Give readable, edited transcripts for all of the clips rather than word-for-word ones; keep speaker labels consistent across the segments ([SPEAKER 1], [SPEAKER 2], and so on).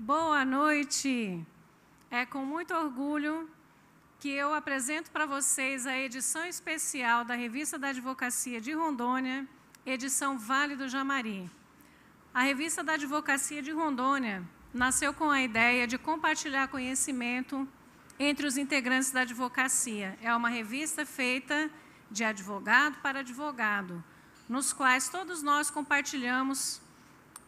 [SPEAKER 1] Boa noite. É com muito orgulho que eu apresento para vocês a edição especial da Revista da Advocacia de Rondônia, edição Vale do Jamari. A Revista da Advocacia de Rondônia nasceu com a ideia de compartilhar conhecimento entre os integrantes da advocacia. É uma revista feita de advogado para advogado, nos quais todos nós compartilhamos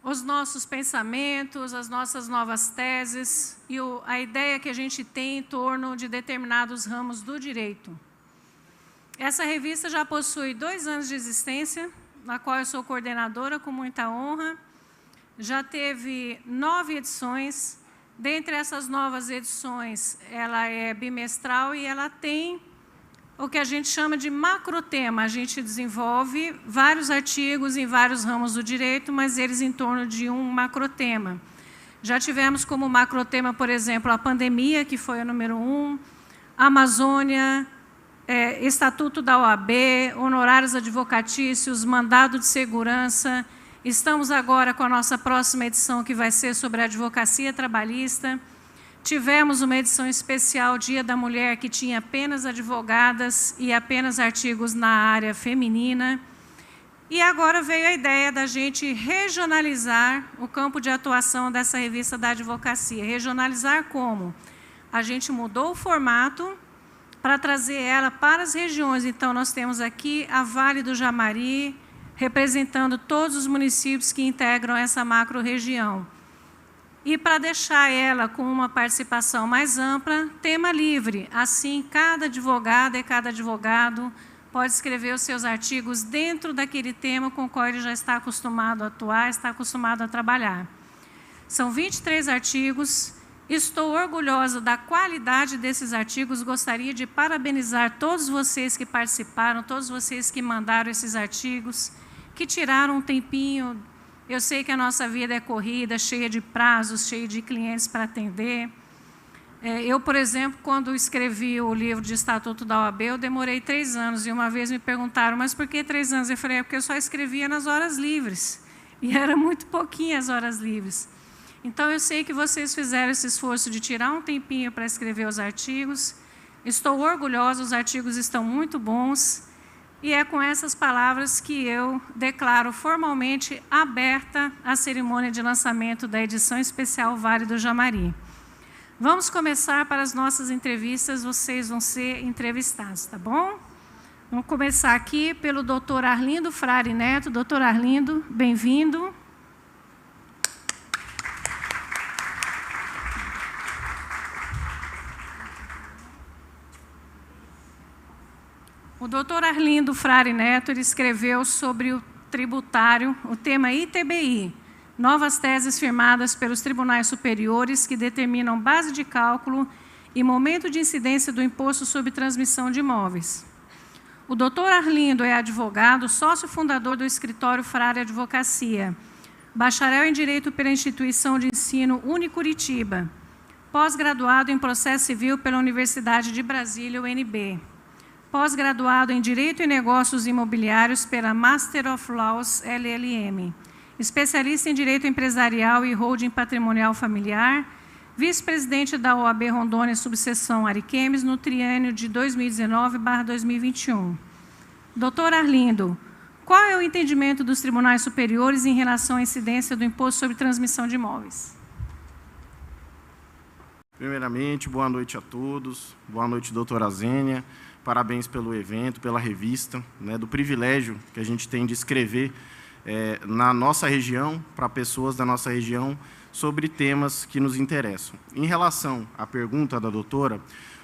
[SPEAKER 1] os nossos pensamentos, as nossas novas teses e a ideia que a gente tem em torno de determinados ramos do direito. Essa revista já possui 2 anos de existência, na qual eu sou coordenadora com muita honra. Já teve 9 edições. Dentre essas novas edições, ela é bimestral e ela tem o que a gente chama de macrotema. A gente desenvolve vários artigos em vários ramos do direito, mas eles em torno de um macrotema. Já tivemos como macrotema, por exemplo, a pandemia, que foi o número 1, Amazônia, Estatuto da OAB, honorários advocatícios, mandado de segurança. Estamos agora com a nossa próxima edição, que vai ser sobre a advocacia trabalhista. Tivemos uma edição especial, Dia da Mulher, que tinha apenas advogadas e apenas artigos na área feminina. E agora veio a ideia da gente regionalizar o campo de atuação dessa revista da advocacia. Regionalizar como? A gente mudou o formato para trazer ela para as regiões. Então, nós temos aqui a Vale do Jamari, representando todos os municípios que integram essa macro-região. E para deixar ela com uma participação mais ampla, tema livre. Assim, cada advogada e cada advogado pode escrever os seus artigos dentro daquele tema com o qual ele já está acostumado a atuar, está acostumado a trabalhar. São 23 artigos. Estou orgulhosa da qualidade desses artigos. Gostaria de parabenizar todos vocês que participaram, todos vocês que mandaram esses artigos, que tiraram um tempinho. Eu sei que a nossa vida é corrida, cheia de prazos, cheia de clientes para atender. Eu, por exemplo, quando escrevi o livro de Estatuto da OAB, eu demorei 3 anos. E uma vez me perguntaram, mas por que 3 anos? Eu falei, porque eu só escrevia nas horas livres. E era muito pouquinho as horas livres. Então, eu sei que vocês fizeram esse esforço de tirar um tempinho para escrever os artigos. Estou orgulhosa, os artigos estão muito bons. E é com essas palavras que eu declaro formalmente aberta a cerimônia de lançamento da edição especial Vale do Jamari. Vamos começar para as nossas entrevistas, vocês vão ser entrevistados, tá bom? Vamos começar aqui pelo doutor Arlindo Frari Neto. Doutor Arlindo, bem-vindo. O doutor Arlindo Frari Neto ele escreveu sobre o tributário, o tema ITBI, novas teses firmadas pelos tribunais superiores que determinam base de cálculo e momento de incidência do imposto sobre transmissão de imóveis. O doutor Arlindo é advogado, sócio fundador do escritório Frari Advocacia, bacharel em Direito pela Instituição de Ensino Unicuritiba, pós-graduado em Processo Civil pela Universidade de Brasília, UNB. Pós-graduado em Direito e Negócios Imobiliários pela Master of Laws LLM, especialista em Direito Empresarial e Holding Patrimonial Familiar, vice-presidente da OAB Rondônia, subseção Ariquemes, no triênio de 2019/2021. Doutor Arlindo, qual é o entendimento dos tribunais superiores em relação à incidência do imposto sobre transmissão de imóveis?
[SPEAKER 2] Primeiramente, boa noite a todos. Boa noite, doutora Zênia. Parabéns pelo evento, pela revista, do privilégio que a gente tem de escrever na nossa região, para pessoas da nossa região, sobre temas que nos interessam. Em relação à pergunta da doutora,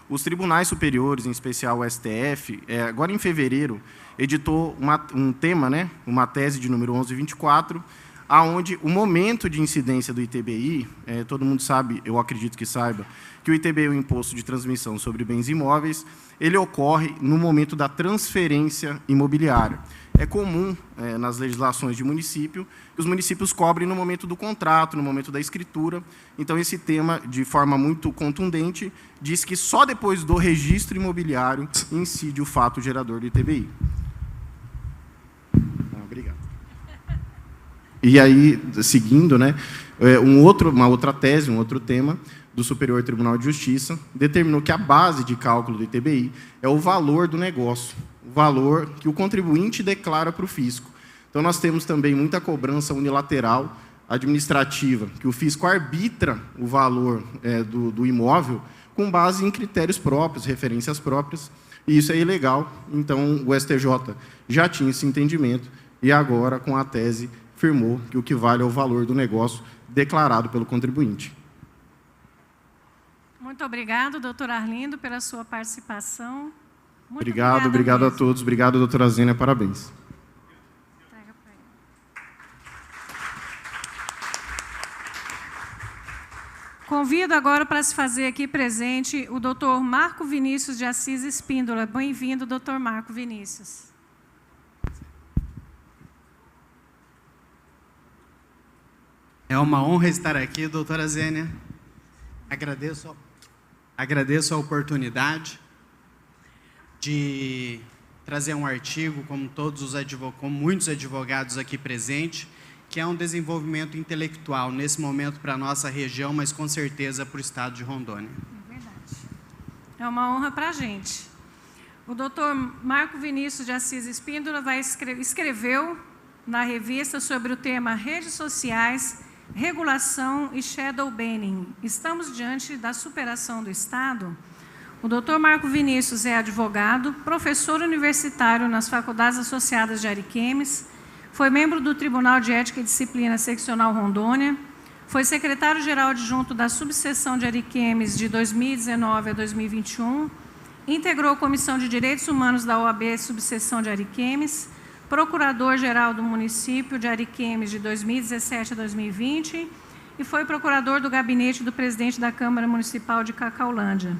[SPEAKER 2] os tribunais superiores, em especial o STF, agora em fevereiro, editou um tema, uma tese de número 1124, aonde o momento de incidência do ITBI, todo mundo sabe, eu acredito que saiba, que o ITBI é o Imposto de Transmissão sobre Bens Imóveis, ele ocorre no momento da transferência imobiliária. É comum, nas legislações de município, que os municípios cobrem no momento do contrato, no momento da escritura. Então, esse tema, de forma muito contundente, diz que só depois do registro imobiliário incide o fato gerador do ITBI. Obrigado. E aí, seguindo, né, uma outra tese, um outro tema do Superior Tribunal de Justiça, determinou que a base de cálculo do ITBI é o valor do negócio, o valor que o contribuinte declara para o fisco. Então, nós temos também muita cobrança unilateral administrativa, que o fisco arbitra o valor do imóvel com base em critérios próprios, referências próprias, e isso é ilegal. Então, o STJ já tinha esse entendimento e agora, com a tese, afirmou que o que vale é o valor do negócio declarado pelo contribuinte.
[SPEAKER 1] Muito obrigado, doutor Arlindo, pela sua participação. Muito
[SPEAKER 2] obrigado a todos. Obrigado, doutora Zênia, parabéns.
[SPEAKER 1] Convido agora para se fazer aqui presente o doutor Marco Vinícius de Assis Espíndola. Bem-vindo, doutor Marco Vinícius.
[SPEAKER 3] É uma honra estar aqui, doutora Zênia. Agradeço a oportunidade de trazer um artigo, como muitos advogados aqui presentes, que é um desenvolvimento intelectual, nesse momento, para a nossa região, mas com certeza para o estado de Rondônia.
[SPEAKER 1] É verdade. É uma honra para a gente. O doutor Marco Vinícius de Assis Espíndola escreveu na revista sobre o tema Redes Sociais, Regulação e Shadow Banning. Estamos diante da superação do Estado? O doutor Marco Vinícius é advogado, professor universitário nas Faculdades Associadas de Ariquemes, foi membro do Tribunal de Ética e Disciplina Seccional Rondônia, foi secretário-geral adjunto da Subseção de Ariquemes de 2019 a 2021, integrou a Comissão de Direitos Humanos da OAB Subseção de Ariquemes, procurador-geral do município de Ariquemes de 2017 a 2020 e foi procurador do gabinete do presidente da Câmara Municipal de Cacaulândia.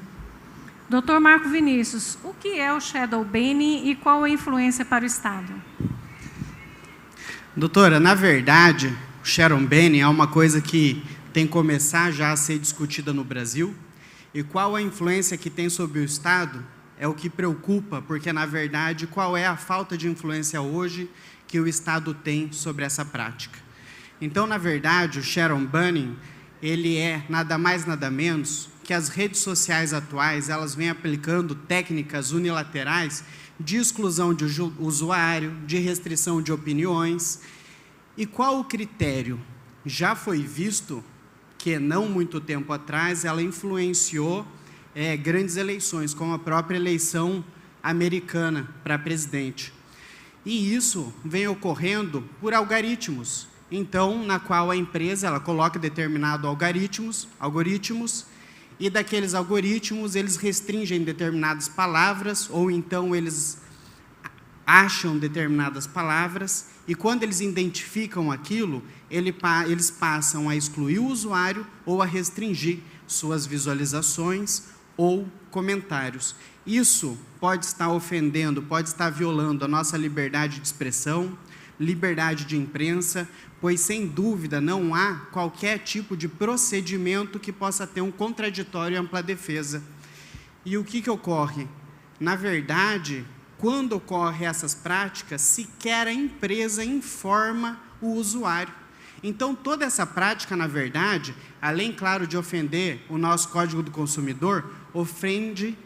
[SPEAKER 1] Doutor Marco Vinícius, o que é o shadow banning e qual a influência para o Estado?
[SPEAKER 3] Doutora, na verdade, o shadow banning é uma coisa que tem que começar já a ser discutida no Brasil. E qual a influência que tem sobre o Estado é o que preocupa, porque, na verdade, qual é a falta de influência hoje que o Estado tem sobre essa prática. Então, na verdade, o shadow banning, ele é nada mais, nada menos que as redes sociais atuais, elas vêm aplicando técnicas unilaterais de exclusão de usuário, de restrição de opiniões. E qual o critério? Já foi visto que, não muito tempo atrás, ela influenciou grandes eleições, como a própria eleição americana para presidente. E isso vem ocorrendo por algoritmos. Então, na qual a empresa ela coloca determinados algoritmos, e daqueles algoritmos eles restringem determinadas palavras, ou então eles acham determinadas palavras, e quando eles identificam aquilo, eles passam a excluir o usuário ou a restringir suas visualizações ou comentários. Isso pode estar ofendendo, pode estar violando a nossa liberdade de expressão, liberdade de imprensa, pois, sem dúvida, não há qualquer tipo de procedimento que possa ter um contraditório e ampla defesa. E o que ocorre? Na verdade, quando ocorrem essas práticas, sequer a empresa informa o usuário. Então, toda essa prática, na verdade, além, claro, de ofender o nosso Código do Consumidor, ofende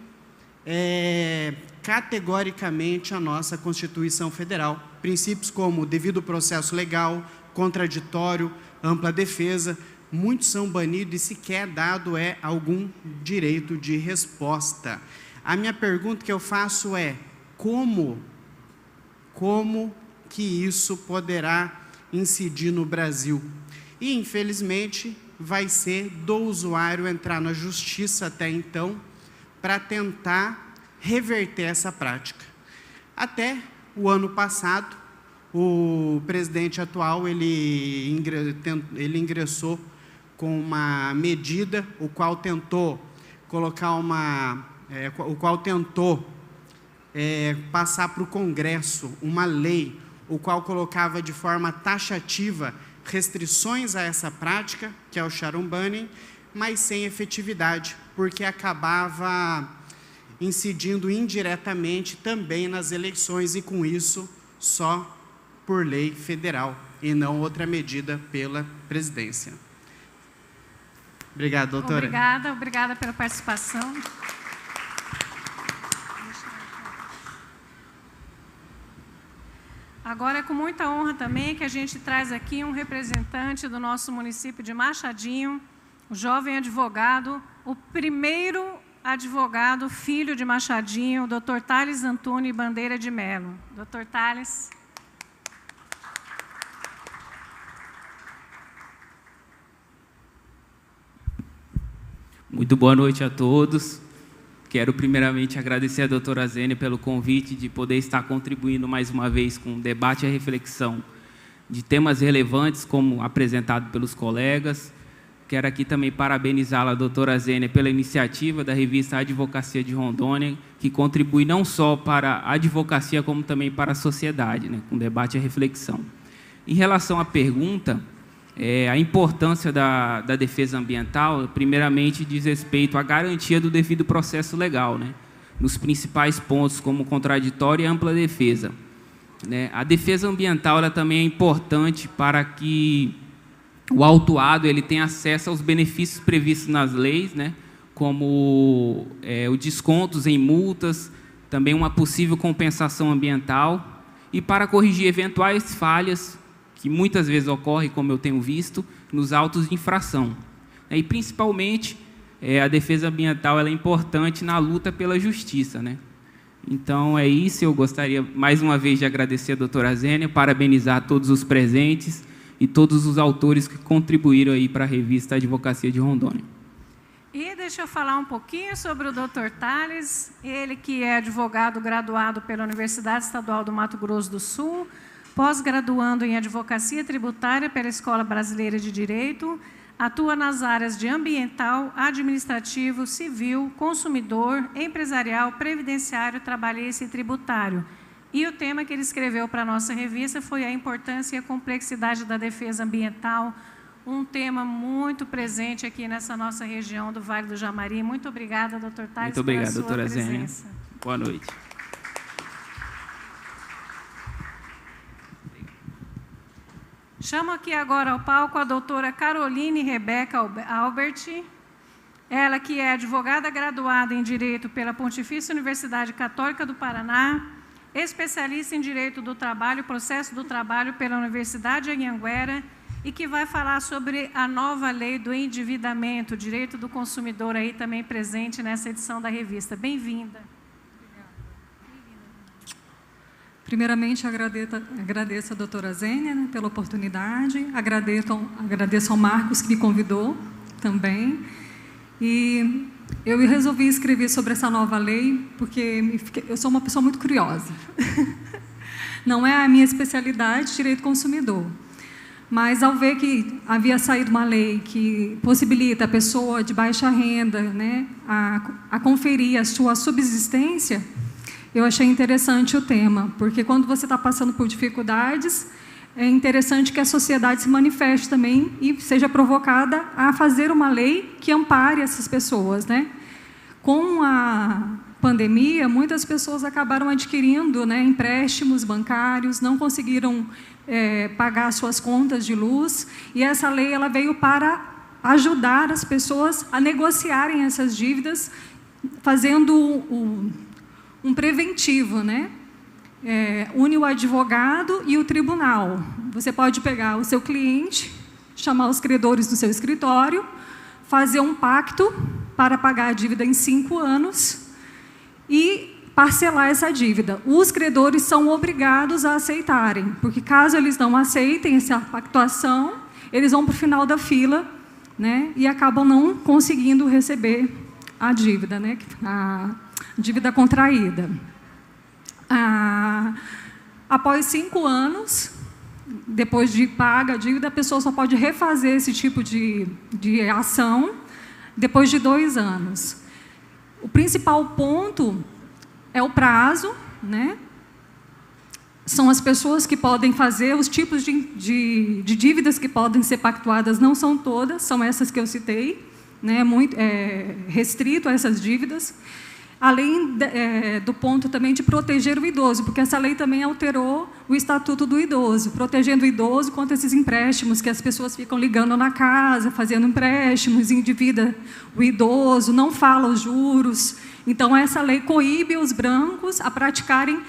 [SPEAKER 3] categoricamente a nossa Constituição Federal. Princípios como devido processo legal, contraditório, ampla defesa, muitos são banidos e sequer dado algum direito de resposta. A minha pergunta que eu faço é: como que isso poderá incidir no Brasil? E, infelizmente, vai ser do usuário entrar na justiça até então para tentar reverter essa prática. Até o ano passado, o presidente atual ele ingressou com uma medida, o qual tentou passar para o Congresso uma lei, o qual colocava de forma taxativa restrições a essa prática, que é o shadow banning, mas sem efetividade, porque acabava incidindo indiretamente também nas eleições e, com isso, só por lei federal e não outra medida pela presidência. Obrigado, doutora.
[SPEAKER 1] Obrigada pela participação. Agora é com muita honra também que a gente traz aqui um representante do nosso município de Machadinho, o jovem advogado, o primeiro advogado filho de Machadinho, o Dr. Thales Antônio Bandeira de Melo. Dr. Thales.
[SPEAKER 4] Muito boa noite a todos. Quero primeiramente agradecer a doutora Zênia pelo convite de poder estar contribuindo mais uma vez com o debate e a reflexão de temas relevantes como apresentado pelos colegas. Quero aqui também parabenizá-la, doutora Zênia, pela iniciativa da revista Advocacia de Rondônia, que contribui não só para a advocacia, como também para a sociedade, né, com o debate e a reflexão. Em relação à pergunta, a importância da defesa ambiental, primeiramente, diz respeito à garantia do devido processo legal, né, nos principais pontos, como contraditório e ampla defesa. Né. A defesa ambiental ela também é importante para que o autuado ele tenha acesso aos benefícios previstos nas leis, né, como os descontos em multas, também uma possível compensação ambiental, e para corrigir eventuais falhas que muitas vezes ocorrem, como eu tenho visto, nos autos de infração. E, principalmente, a defesa ambiental ela é importante na luta pela justiça. Né? Então, é isso. Eu gostaria, mais uma vez, de agradecer a doutora Zênia, parabenizar todos os presentes e todos os autores que contribuíram aí para a revista Advocacia de Rondônia.
[SPEAKER 1] E deixa eu falar um pouquinho sobre o Dr. Thales, ele que é advogado graduado pela Universidade Estadual do Mato Grosso do Sul, pós-graduando em Advocacia Tributária pela Escola Brasileira de Direito, atua nas áreas de ambiental, administrativo, civil, consumidor, empresarial, previdenciário, trabalhista e tributário. E o tema que ele escreveu para a nossa revista foi a importância e a complexidade da defesa ambiental, um tema muito presente aqui nessa nossa região do Vale do Jamari. Muito obrigada, doutor Thales,
[SPEAKER 4] muito obrigado,
[SPEAKER 1] pela sua
[SPEAKER 4] doutora
[SPEAKER 1] presença.
[SPEAKER 4] Zênia. Boa noite.
[SPEAKER 1] Chamo aqui agora ao palco a doutora Caroline Rebeca Albert, ela que é advogada graduada em Direito pela Pontifícia Universidade Católica do Paraná, especialista em Direito do Trabalho, Processo do Trabalho pela Universidade Anhanguera, e que vai falar sobre a nova lei do endividamento, direito do consumidor, aí também presente nessa edição da revista. Bem-vinda.
[SPEAKER 5] Primeiramente, agradeço a doutora Zênia, né, pela oportunidade, agradeço ao Marcos que me convidou também, e eu resolvi escrever sobre essa nova lei porque eu sou uma pessoa muito curiosa. Não é a minha especialidade, direito consumidor, mas ao ver que havia saído uma lei que possibilita a pessoa de baixa renda, né, a conferir a sua subsistência, eu achei interessante o tema, porque quando você está passando por dificuldades, é interessante que a sociedade se manifeste também e seja provocada a fazer uma lei que ampare essas pessoas. Né? Com a pandemia, muitas pessoas acabaram adquirindo, né, empréstimos bancários, não conseguiram pagar suas contas de luz, e essa lei ela veio para ajudar as pessoas a negociarem essas dívidas, fazendo um preventivo, né? Une o advogado e o tribunal. Você pode pegar o seu cliente, chamar os credores do seu escritório, fazer um pacto para pagar a dívida em 5 anos e parcelar essa dívida. Os credores são obrigados a aceitarem, porque caso eles não aceitem essa pactuação, eles vão para o final da fila, né? E acabam não conseguindo receber a dívida, né? A dívida contraída. Após 5 anos, depois de paga a dívida, a pessoa só pode refazer esse tipo de ação depois de 2 anos. O principal ponto é o prazo, né? São as pessoas que podem fazer, os tipos de dívidas que podem ser pactuadas não são todas, são essas que eu citei, né? Muito restrito a essas dívidas. além do ponto também de proteger o idoso, porque essa lei também alterou o Estatuto do Idoso, protegendo o idoso contra esses empréstimos que as pessoas ficam ligando na casa, fazendo empréstimos, endivida o idoso, não fala os juros. Então, essa lei coíbe os brancos a praticarem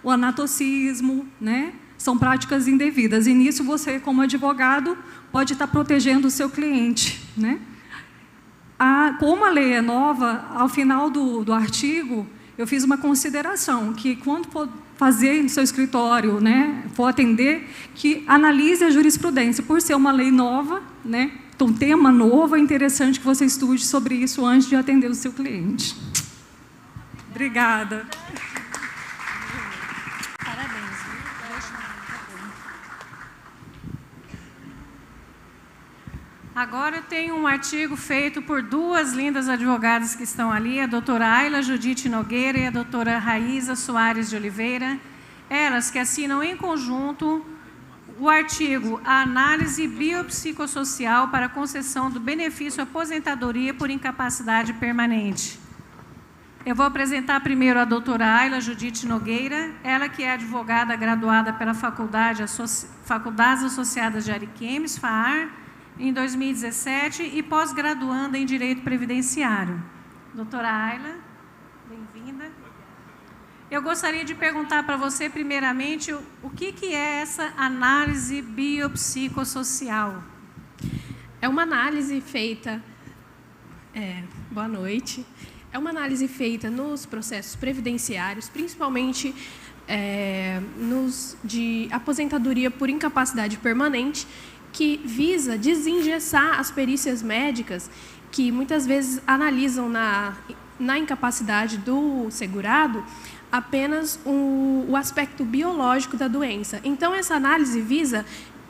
[SPEAKER 5] o anatocismo, né? São práticas indevidas. E nisso você, como advogado, pode estar protegendo o seu cliente, né? Como a lei é nova, ao final do artigo, eu fiz uma consideração, que quando for fazer no seu escritório, né, for atender, que analise a jurisprudência. Por ser uma lei nova, né, então, tema novo, é interessante que você estude sobre isso antes de atender o seu cliente. Obrigada.
[SPEAKER 1] Agora tem um artigo feito por duas lindas advogadas que estão ali, a doutora Ayla Judite Nogueira e a doutora Raíza Soares de Oliveira. Elas que assinam em conjunto o artigo A Análise Biopsicossocial para a concessão do benefício aposentadoria por incapacidade permanente. Eu vou apresentar primeiro a doutora Ayla Judite Nogueira, ela que é advogada graduada pela Faculdades Associadas de Ariquemes, FAAR, em 2017, e pós-graduanda em Direito Previdenciário. Doutora Ayla, bem-vinda. Eu gostaria de perguntar para você, primeiramente, o que é essa análise biopsicossocial?
[SPEAKER 6] É uma análise feita... boa noite. É uma análise feita nos processos previdenciários, principalmente nos de aposentadoria por incapacidade permanente, que visa desengessar as perícias médicas que muitas vezes analisam na incapacidade do segurado apenas o aspecto biológico da doença. Então, essa análise visa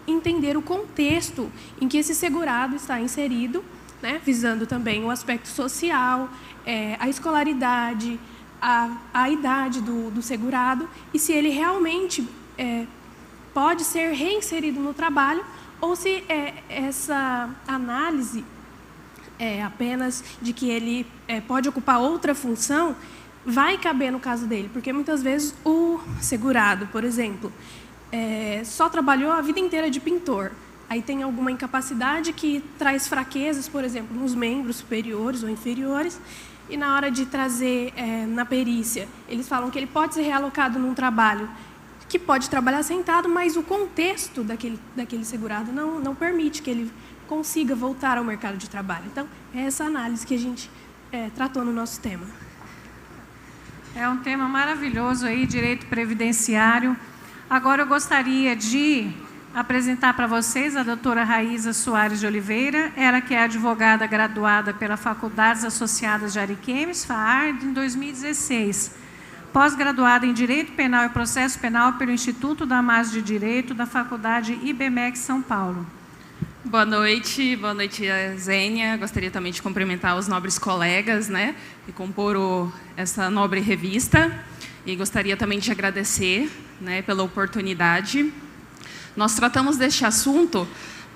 [SPEAKER 6] entender o contexto em que esse segurado está inserido, né, visando também o aspecto social, a escolaridade, a idade do segurado, e se ele realmente pode ser reinserido no trabalho, ou se essa análise apenas de que ele pode ocupar outra função, vai caber no caso dele, porque muitas vezes o segurado, por exemplo, só trabalhou a vida inteira de pintor, aí tem alguma incapacidade que traz fraquezas, por exemplo, nos membros superiores ou inferiores, e na hora de trazer na perícia, eles falam que ele pode ser realocado num trabalho que pode trabalhar sentado, mas o contexto daquele segurado não permite que ele consiga voltar ao mercado de trabalho. Então, é essa análise que a gente tratou no nosso tema.
[SPEAKER 1] É um tema maravilhoso aí, direito previdenciário. Agora eu gostaria de apresentar para vocês a doutora Raíza Soares de Oliveira, ela que é advogada graduada pela Faculdades Associadas de Ariquemes, FAAR, em 2016. Pós-graduada em Direito Penal e Processo Penal pelo Instituto Damásio de Direito da Faculdade IBMEC São Paulo.
[SPEAKER 7] Boa noite, Zênia. Gostaria também de cumprimentar os nobres colegas, né, que comporam essa nobre revista, e gostaria também de agradecer, né, pela oportunidade. Nós tratamos deste assunto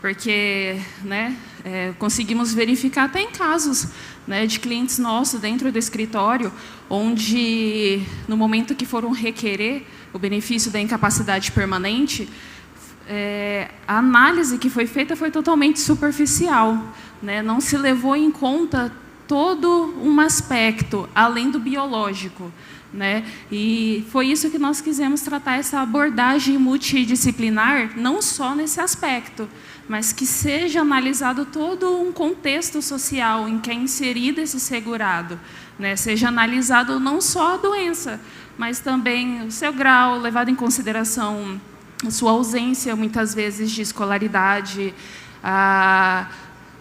[SPEAKER 7] porque, né, conseguimos verificar até em casos, né, de clientes nossos dentro do escritório, onde, no momento que foram requerer o benefício da incapacidade permanente, a análise que foi feita foi totalmente superficial, né? Não se levou em conta todo um aspecto, além do biológico, né? E foi isso que nós quisemos tratar, essa abordagem multidisciplinar, não só nesse aspecto, mas que seja analisado todo um contexto social em que é inserido esse segurado, né? Seja analisado não só a doença, mas também o seu grau, levado em consideração a sua ausência, muitas vezes, de escolaridade,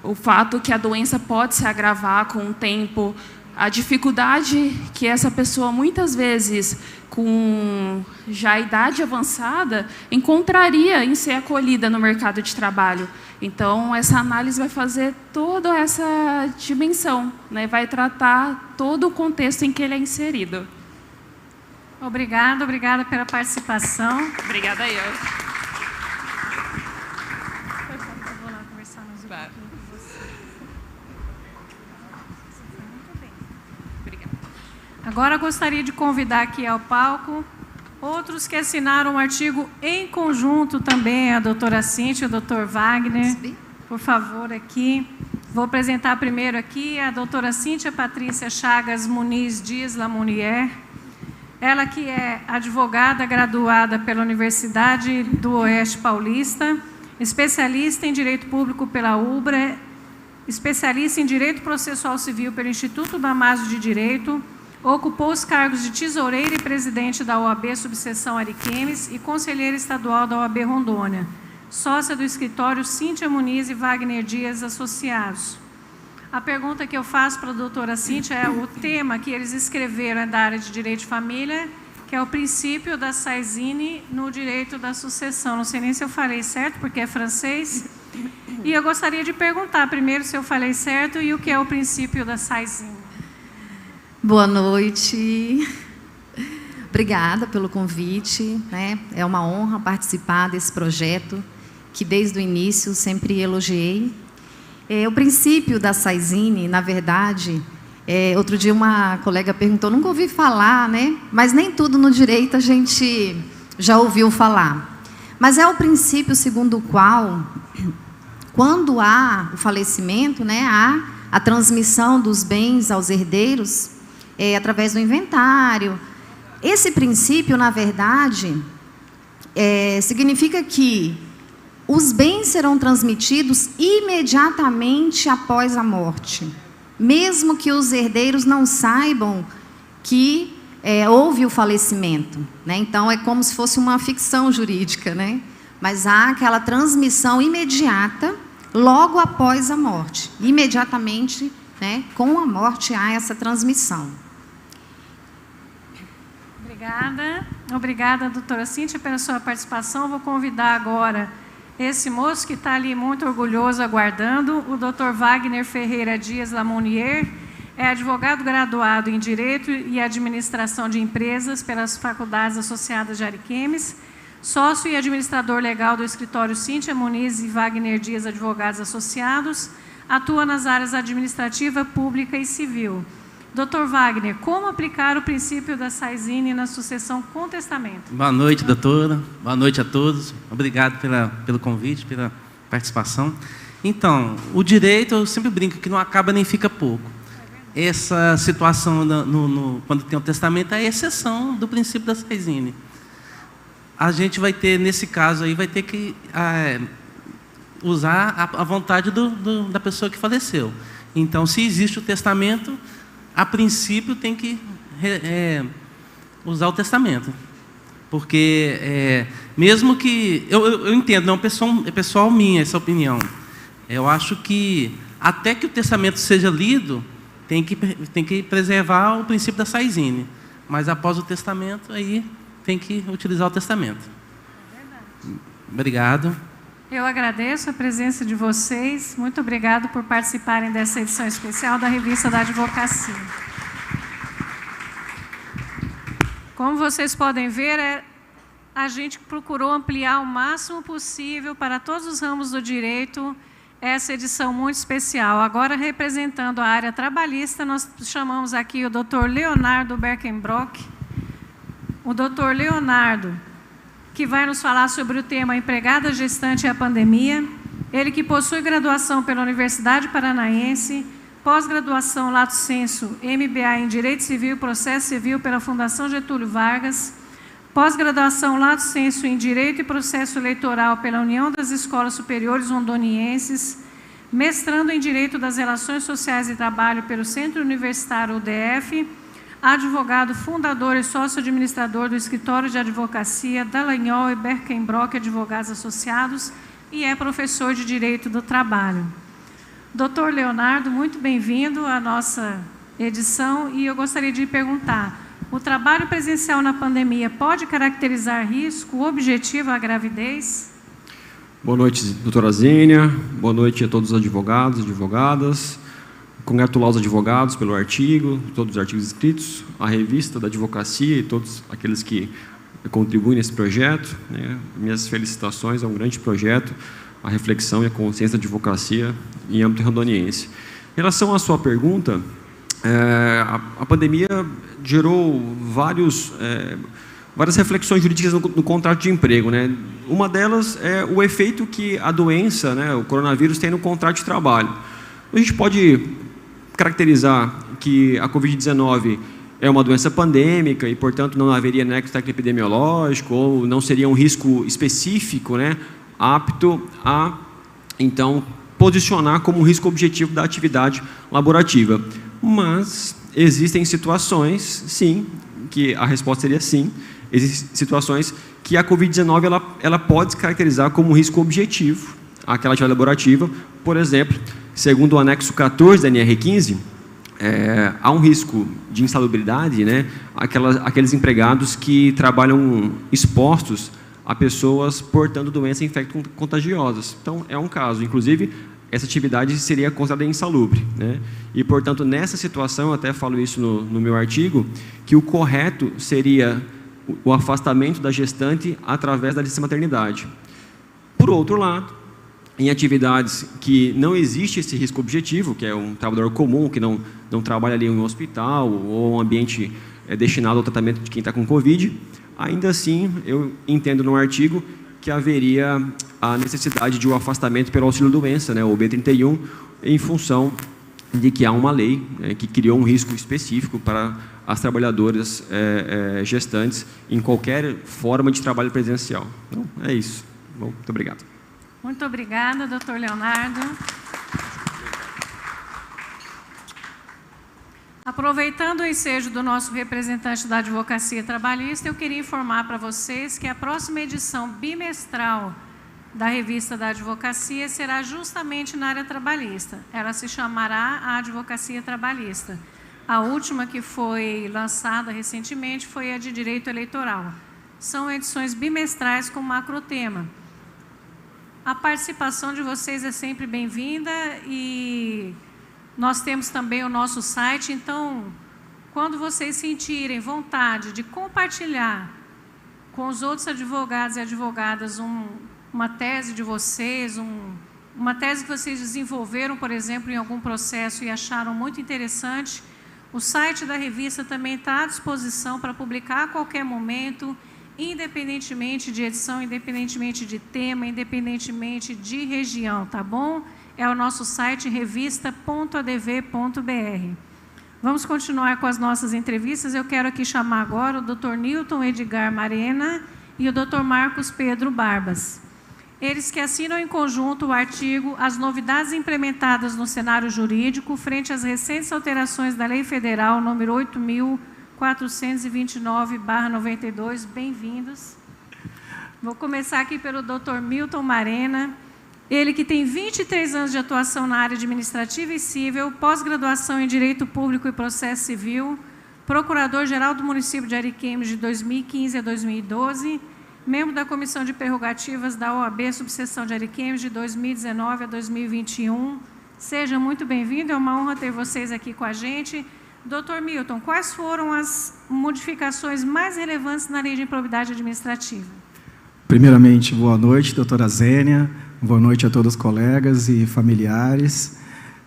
[SPEAKER 7] o fato que a doença pode se agravar com o tempo, a dificuldade que essa pessoa, muitas vezes, com já idade avançada, encontraria em ser acolhida no mercado de trabalho. Então, essa análise vai fazer toda essa dimensão, né? Vai tratar todo o contexto em que ele é inserido.
[SPEAKER 1] Obrigada pela participação.
[SPEAKER 7] Obrigada eu.
[SPEAKER 1] Eu vou lá conversar mais um pouquinho com você. Você foi muito bem.
[SPEAKER 7] Obrigada.
[SPEAKER 1] Agora gostaria de convidar aqui ao palco outros que assinaram o artigo em conjunto também, a doutora Cíntia e o doutor Wagner. Por favor, aqui. Vou apresentar primeiro aqui a doutora Cíntia Patrícia Chagas Muniz Dias Lamounier. Ela que é advogada graduada pela Universidade do Oeste Paulista, especialista em Direito Público pela UBRA, especialista em Direito Processual Civil pelo Instituto Damásio de Direito, ocupou os cargos de tesoureira e presidente da OAB Subseção Ariquemes e conselheira estadual da OAB Rondônia, sócia do escritório Cíntia Muniz e Wagner Dias Associados. A pergunta que eu faço para a doutora Cíntia é o tema que eles escreveram é da área de Direito de Família, que é o princípio da Saizine no direito da sucessão. Não sei nem se eu falei certo, porque é francês. E eu gostaria de perguntar primeiro se eu falei certo e o que é o princípio da Saizine.
[SPEAKER 8] Boa noite. Obrigada pelo convite, né? É uma honra participar desse projeto que desde o início sempre elogiei. O princípio da Saizine, na verdade, outro dia uma colega perguntou, nunca ouvi falar, né? Mas nem tudo no direito a gente já ouviu falar. Mas é o princípio segundo o qual, quando há o falecimento, né, há a transmissão dos bens aos herdeiros através do inventário. Esse princípio, na verdade, significa que os bens serão transmitidos imediatamente após a morte, mesmo que os herdeiros não saibam que houve o falecimento, né? Então, é como se fosse uma ficção jurídica, né? Mas há aquela transmissão imediata logo após a morte. Imediatamente, né, com a morte, há essa transmissão.
[SPEAKER 1] Obrigada. Obrigada, doutora Cíntia, pela sua participação. Vou convidar agora esse moço que está ali muito orgulhoso, aguardando, o doutor Wagner Ferreira Dias Lamounier, é advogado graduado em Direito e Administração de Empresas pelas Faculdades Associadas de Ariquemes, sócio e administrador legal do escritório Cíntia Muniz e Wagner Dias Advogados Associados, atua nas áreas administrativa, pública e civil. Doutor Wagner, como aplicar o princípio da Saizine na sucessão com testamento?
[SPEAKER 9] Boa noite, doutora. Boa noite a todos. Obrigado pelo convite, pela participação. Então, o direito, eu sempre brinco que não acaba nem fica pouco. Essa situação, quando tem um testamento, é a exceção do princípio da Saizine. A gente vai ter, nesse caso aí, vai ter que usar a vontade da pessoa que faleceu. Então, se existe o testamento, a princípio tem que usar o testamento. Porque, mesmo que... Eu entendo, não é pessoal minha essa opinião. Eu acho que, até que o testamento seja lido, tem que preservar o princípio da Saizine. Mas, após o testamento, aí tem que utilizar o testamento. Obrigado.
[SPEAKER 1] Eu agradeço a presença de vocês. Muito obrigado por participarem dessa edição especial da Revista da Advocacia. Como vocês podem ver, a gente procurou ampliar o máximo possível para todos os ramos do direito essa edição muito especial. Agora, representando a área trabalhista, nós chamamos aqui o Dr. Leonardo Berkenbrock. O Dr. Leonardo, que vai nos falar sobre o tema Empregada Gestante e a Pandemia. Ele que possui graduação pela Universidade Paranaense, pós-graduação Lato Sensu, MBA em Direito Civil e Processo Civil pela Fundação Getúlio Vargas, pós-graduação Lato Sensu em Direito e Processo Eleitoral pela União das Escolas Superiores Rondonienses, mestrando em Direito das Relações Sociais e Trabalho pelo Centro Universitário UDF, advogado, fundador e sócio-administrador do Escritório de Advocacia Dallagnol e Berkenbrock Advogados Associados e é professor de Direito do Trabalho. Doutor Leonardo, muito bem-vindo à nossa edição e eu gostaria de perguntar, o trabalho presencial na pandemia pode caracterizar risco objetivo à gravidez?
[SPEAKER 10] Boa noite, doutora Zênia. Boa noite a todos os advogados e advogadas. Congratular os advogados pelo artigo, todos os artigos escritos, a revista da advocacia e todos aqueles que contribuem nesse projeto, né? Minhas felicitações, é um grande projeto, a reflexão e a consciência da advocacia em âmbito rondoniense. Em relação à sua pergunta, a pandemia gerou várias reflexões jurídicas no contrato de emprego, né? Uma delas é o efeito que a doença, né, o coronavírus, tem no contrato de trabalho. A gente pode caracterizar que a Covid-19 é uma doença pandêmica e, portanto, não haveria nexo técnico epidemiológico ou não seria um risco específico, né, apto a, então, posicionar como um risco objetivo da atividade laborativa. Mas existem situações, sim, que a resposta seria sim, existem situações que a Covid-19 ela pode se caracterizar como um risco objetivo àquela atividade laborativa. Por exemplo, segundo o anexo 14 da NR15, há um risco de insalubridade, né, aqueles empregados que trabalham expostos a pessoas portando doenças infecto-contagiosas. Então, é um caso. Inclusive, essa atividade seria considerada insalubre, né? E, portanto, nessa situação, eu até falo isso no meu artigo, que o correto seria o afastamento da gestante através da licença maternidade. Por outro lado, em atividades que não existe esse risco objetivo, que é um trabalhador comum, que não trabalha ali em um hospital ou um ambiente destinado ao tratamento de quem está com Covid, ainda assim, eu entendo no artigo que haveria a necessidade de um afastamento pelo auxílio-doença, né, o B31, em função de que há uma lei, né, que criou um risco específico para as trabalhadoras gestantes em qualquer forma de trabalho presencial. Então, é isso. Bom, muito obrigado.
[SPEAKER 1] Muito obrigada, doutor Leonardo. Aproveitando o ensejo do nosso representante da Advocacia Trabalhista, eu queria informar para vocês que a próxima edição bimestral da Revista da Advocacia será justamente na área trabalhista. Ela se chamará a Advocacia Trabalhista. A última que foi lançada recentemente foi a de Direito Eleitoral. São edições bimestrais com macrotema. A participação de vocês é sempre bem-vinda e nós temos também o nosso site, então, quando vocês sentirem vontade de compartilhar com os outros advogados e advogadas uma tese de vocês, uma tese que vocês desenvolveram, por exemplo, em algum processo e acharam muito interessante, o site da revista também está à disposição para publicar a qualquer momento, independentemente de edição, independentemente de tema, independentemente de região, tá bom? É o nosso site revista.adv.br. Vamos continuar com as nossas entrevistas. Eu quero aqui chamar agora o Dr. Newton Edgar Marena e o Dr. Marcos Pedro Barbas. Eles que assinam em conjunto o artigo As novidades implementadas no cenário jurídico frente às recentes alterações da Lei Federal número 8.429/92. Bem-vindos. Vou começar aqui pelo Dr. Milton Marena. Ele que tem 23 anos de atuação na área administrativa e civil, pós-graduação em Direito Público e Processo Civil, Procurador-Geral do município de Ariquemes de 2015 a 2012, membro da Comissão de Prerrogativas da OAB Subseção de Ariquemes de 2019 a 2021. Seja muito bem-vindo, é uma honra ter vocês aqui com a gente. Dr. Milton, quais foram as modificações mais relevantes na Lei de Improbidade Administrativa?
[SPEAKER 11] Primeiramente, boa noite, doutora Zênia. Boa noite a todos os colegas e familiares.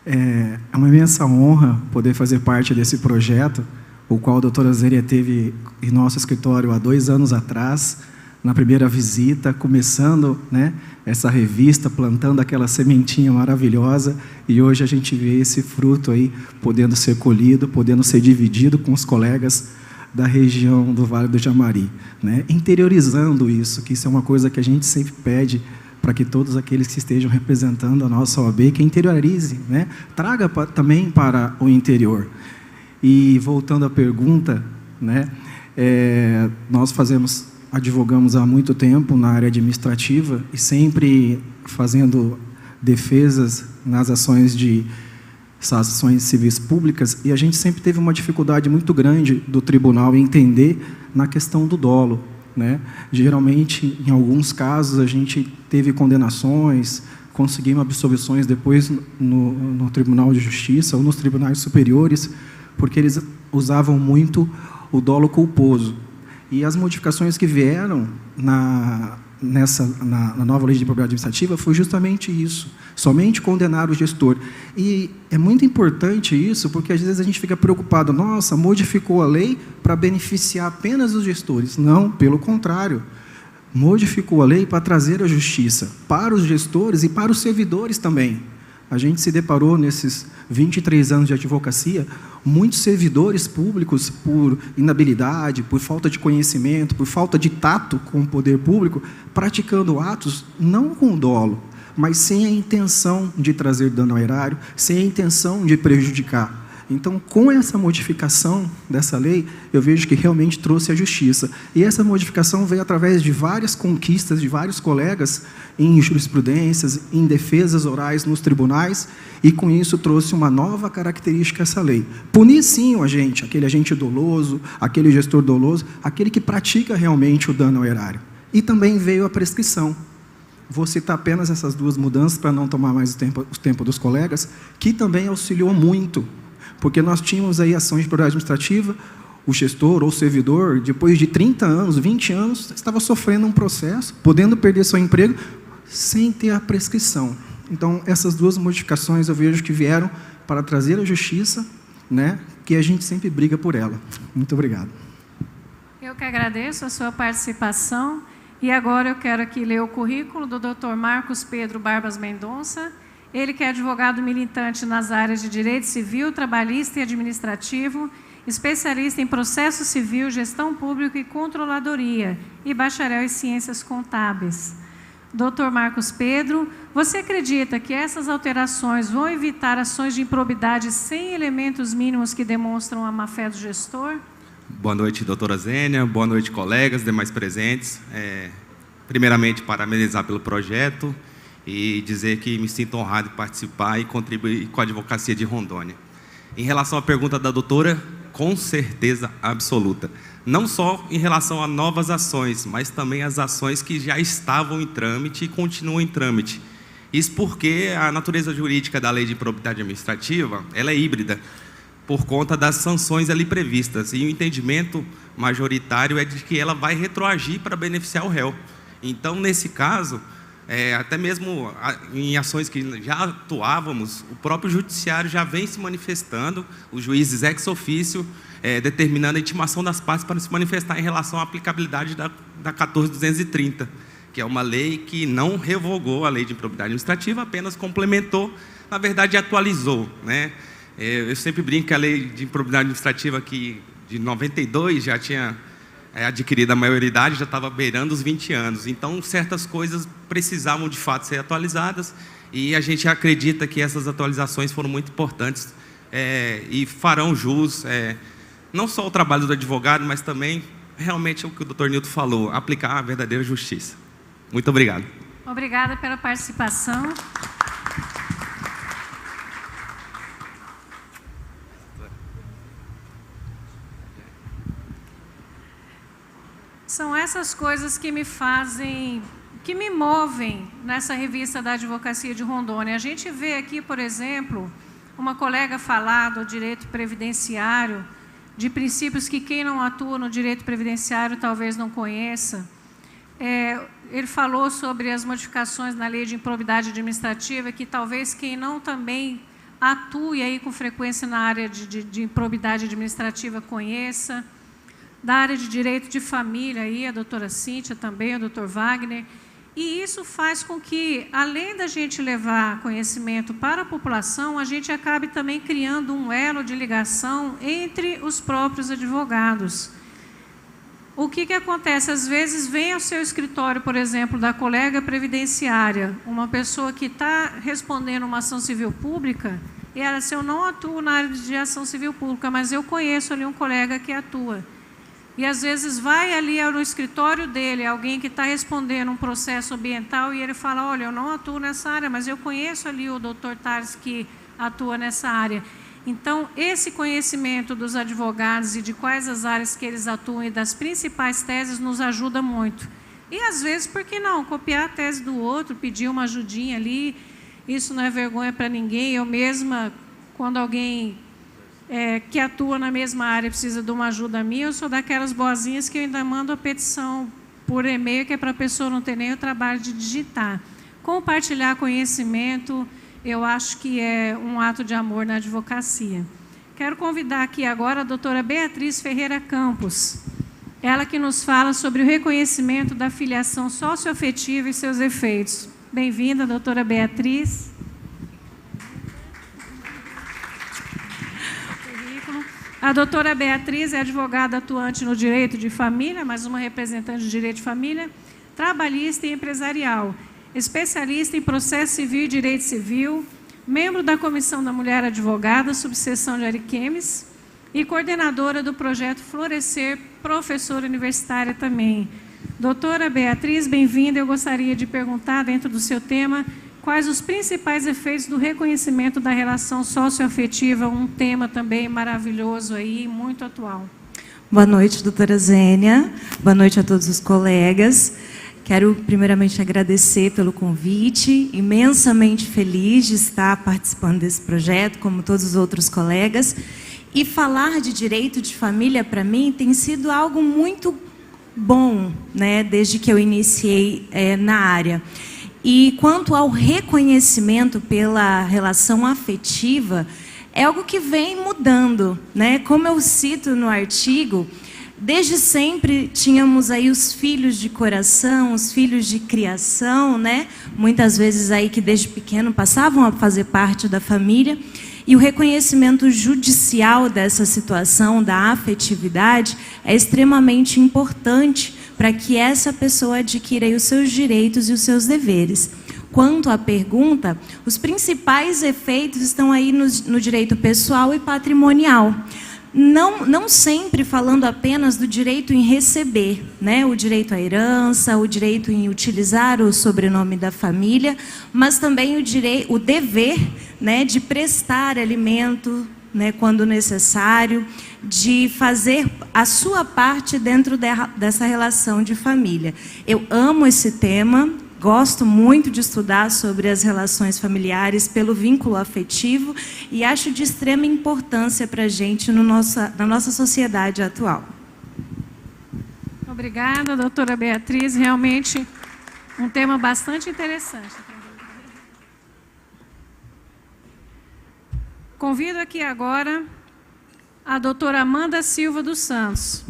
[SPEAKER 11] É uma imensa honra poder fazer parte desse projeto, o qual a doutora Zênia teve em nosso escritório há 2 anos atrás, na primeira visita, começando, né, essa revista, plantando aquela sementinha maravilhosa, e hoje a gente vê esse fruto aí podendo ser colhido, podendo ser dividido com os colegas da região do Vale do Jamari, né? Interiorizando isso, que isso é uma coisa que a gente sempre pede para que todos aqueles que estejam representando a nossa OAB, que interiorize, né? Traga também para o interior. E voltando à pergunta, né, nós advogamos há muito tempo na área administrativa e sempre fazendo defesas nas ações civis públicas, e a gente sempre teve uma dificuldade muito grande do tribunal em entender na questão do dolo, né? Geralmente, em alguns casos, a gente teve condenações, conseguimos absolvições depois no Tribunal de Justiça ou nos tribunais superiores, porque eles usavam muito o dolo culposo. E as modificações que vieram na nova lei de improbidade administrativa foi justamente isso, somente condenar o gestor. E é muito importante isso, porque às vezes a gente fica preocupado, nossa, modificou a lei para beneficiar apenas os gestores. Não, pelo contrário. Modificou a lei para trazer a justiça para os gestores e para os servidores também. A gente se deparou nesses 23 anos de advocacia, muitos servidores públicos, por inabilidade, por falta de conhecimento, por falta de tato com o poder público, praticando atos não com dolo, mas sem a intenção de trazer dano ao erário, sem a intenção de prejudicar. Então, com essa modificação dessa lei, eu vejo que realmente trouxe a justiça. E essa modificação veio através de várias conquistas de vários colegas em jurisprudências, em defesas orais nos tribunais, e com isso trouxe uma nova característica essa lei. Punir sim o agente, aquele agente doloso, aquele gestor doloso, aquele que pratica realmente o dano ao erário. E também veio a prescrição. Vou citar apenas essas duas mudanças para não tomar mais o tempo dos colegas, que também auxiliou muito. Porque nós tínhamos aí ações de prioridade administrativa, o gestor ou o servidor, depois de 30 anos, 20 anos, estava sofrendo um processo, podendo perder seu emprego, sem ter a prescrição. Então, essas duas modificações eu vejo que vieram para trazer a justiça, né, que a gente sempre briga por ela. Muito obrigado.
[SPEAKER 1] Eu que agradeço a sua participação. E agora eu quero aqui ler o currículo do Dr. Marcos Pedro Barbas Mendonça. Ele que é advogado militante nas áreas de direito civil, trabalhista e administrativo, especialista em processo civil, gestão pública e controladoria, e bacharel em ciências contábeis. Dr. Marcos Pedro, você acredita que essas alterações vão evitar ações de improbidade sem elementos mínimos que demonstram a má-fé do gestor?
[SPEAKER 12] Boa noite, doutora Zênia. Boa noite, colegas, demais presentes. Primeiramente, parabenizar pelo projeto e dizer que me sinto honrado em participar e contribuir com a advocacia de Rondônia. Em relação à pergunta da doutora, com certeza absoluta. Não só em relação a novas ações, mas também as ações que já estavam em trâmite e continuam em trâmite. Isso porque a natureza jurídica da lei de improbidade administrativa, ela é híbrida, por conta das sanções ali previstas. E o entendimento majoritário é de que ela vai retroagir para beneficiar o réu. Então, nesse caso, até mesmo em ações que já atuávamos, o próprio judiciário já vem se manifestando, os juízes ex officio, determinando a intimação das partes para se manifestar em relação à aplicabilidade da 14.230, que é uma lei que não revogou a lei de improbidade administrativa, apenas complementou, na verdade atualizou, né? Eu sempre brinco que a lei de improbidade administrativa aqui de 92 já tinha adquirido a maioridade, já estava beirando os 20 anos. Então, certas coisas precisavam, de fato, ser atualizadas e a gente acredita que essas atualizações foram muito importantes e farão jus, não só ao trabalho do advogado, mas também, realmente, o que o Dr. Nilton falou, aplicar a verdadeira justiça. Muito obrigado.
[SPEAKER 1] Obrigada pela participação. São essas coisas que me fazem, que me movem nessa revista da Advocacia de Rondônia. A gente vê aqui, por exemplo, uma colega falar do direito previdenciário, de princípios que quem não atua no direito previdenciário talvez não conheça. Ele falou sobre as modificações na lei de improbidade administrativa, que talvez quem não também atue aí com frequência na área de improbidade administrativa conheça. Da área de direito de família, aí, a doutora Cíntia também, o doutor Wagner. E isso faz com que, além da gente levar conhecimento para a população, a gente acabe também criando um elo de ligação entre os próprios advogados. O que acontece? Às vezes vem ao seu escritório, por exemplo, da colega previdenciária, uma pessoa que está respondendo uma ação civil pública, e ela, se eu não atuo na área de ação civil pública, mas eu conheço ali um colega que atua. E, às vezes, vai ali no escritório dele alguém que está respondendo um processo ambiental e ele fala, olha, eu não atuo nessa área, mas eu conheço ali o doutor Tars que atua nessa área. Então, esse conhecimento dos advogados e de quais as áreas que eles atuam e das principais teses nos ajuda muito. E, às vezes, por que não? Copiar a tese do outro, pedir uma ajudinha ali, isso não é vergonha para ninguém. Eu mesma, quando alguém que atua na mesma área precisa de uma ajuda minha, eu sou daquelas boazinhas que eu ainda mando a petição por e-mail, que é para a pessoa não ter nem o trabalho de digitar. compartilhar conhecimento, eu acho que é um ato de amor na advocacia. Quero convidar aqui agora a doutora Beatriz Ferreira Campos, ela que nos fala sobre o reconhecimento da filiação socioafetiva e seus efeitos. Bem-vinda, doutora Beatriz. A doutora Beatriz é advogada atuante no direito de família, mais uma representante de direito de família, trabalhista e empresarial, especialista em processo civil e direito civil, membro da Comissão da Mulher Advogada, subseção de Ariquemes, e coordenadora do projeto Florescer, professora universitária também. Doutora Beatriz, bem-vinda. Eu gostaria de perguntar, dentro do seu tema, quais os principais efeitos do reconhecimento da relação socioafetiva, um tema também maravilhoso aí, muito atual.
[SPEAKER 13] Boa noite, doutora Zênia. Boa noite a todos os colegas. Quero, primeiramente, agradecer pelo convite, imensamente feliz de estar participando desse projeto, como todos os outros colegas. E falar de direito de família, para mim, tem sido algo muito bom, né, desde que eu iniciei na área. E quanto ao reconhecimento pela relação afetiva, é algo que vem mudando, né? Como eu cito no artigo, desde sempre tínhamos aí os filhos de coração, os filhos de criação, né? Muitas vezes aí que desde pequeno passavam a fazer parte da família. E o reconhecimento judicial dessa situação, da afetividade, é extremamente importante para que essa pessoa adquira aí os seus direitos e os seus deveres. Quanto à pergunta, os principais efeitos estão aí no direito pessoal e patrimonial. Não sempre falando apenas do direito em receber, né? O direito à herança, o direito em utilizar o sobrenome da família, mas também o dever, né, de prestar alimento, né, quando necessário, de fazer a sua parte dentro dessa relação de família. Eu amo esse tema. Gosto muito de estudar sobre as relações familiares pelo vínculo afetivo e acho de extrema importância para a gente na nossa sociedade atual.
[SPEAKER 1] Obrigada, doutora Beatriz. Realmente um tema bastante interessante. Convido aqui agora a doutora Amanda Silva dos Santos.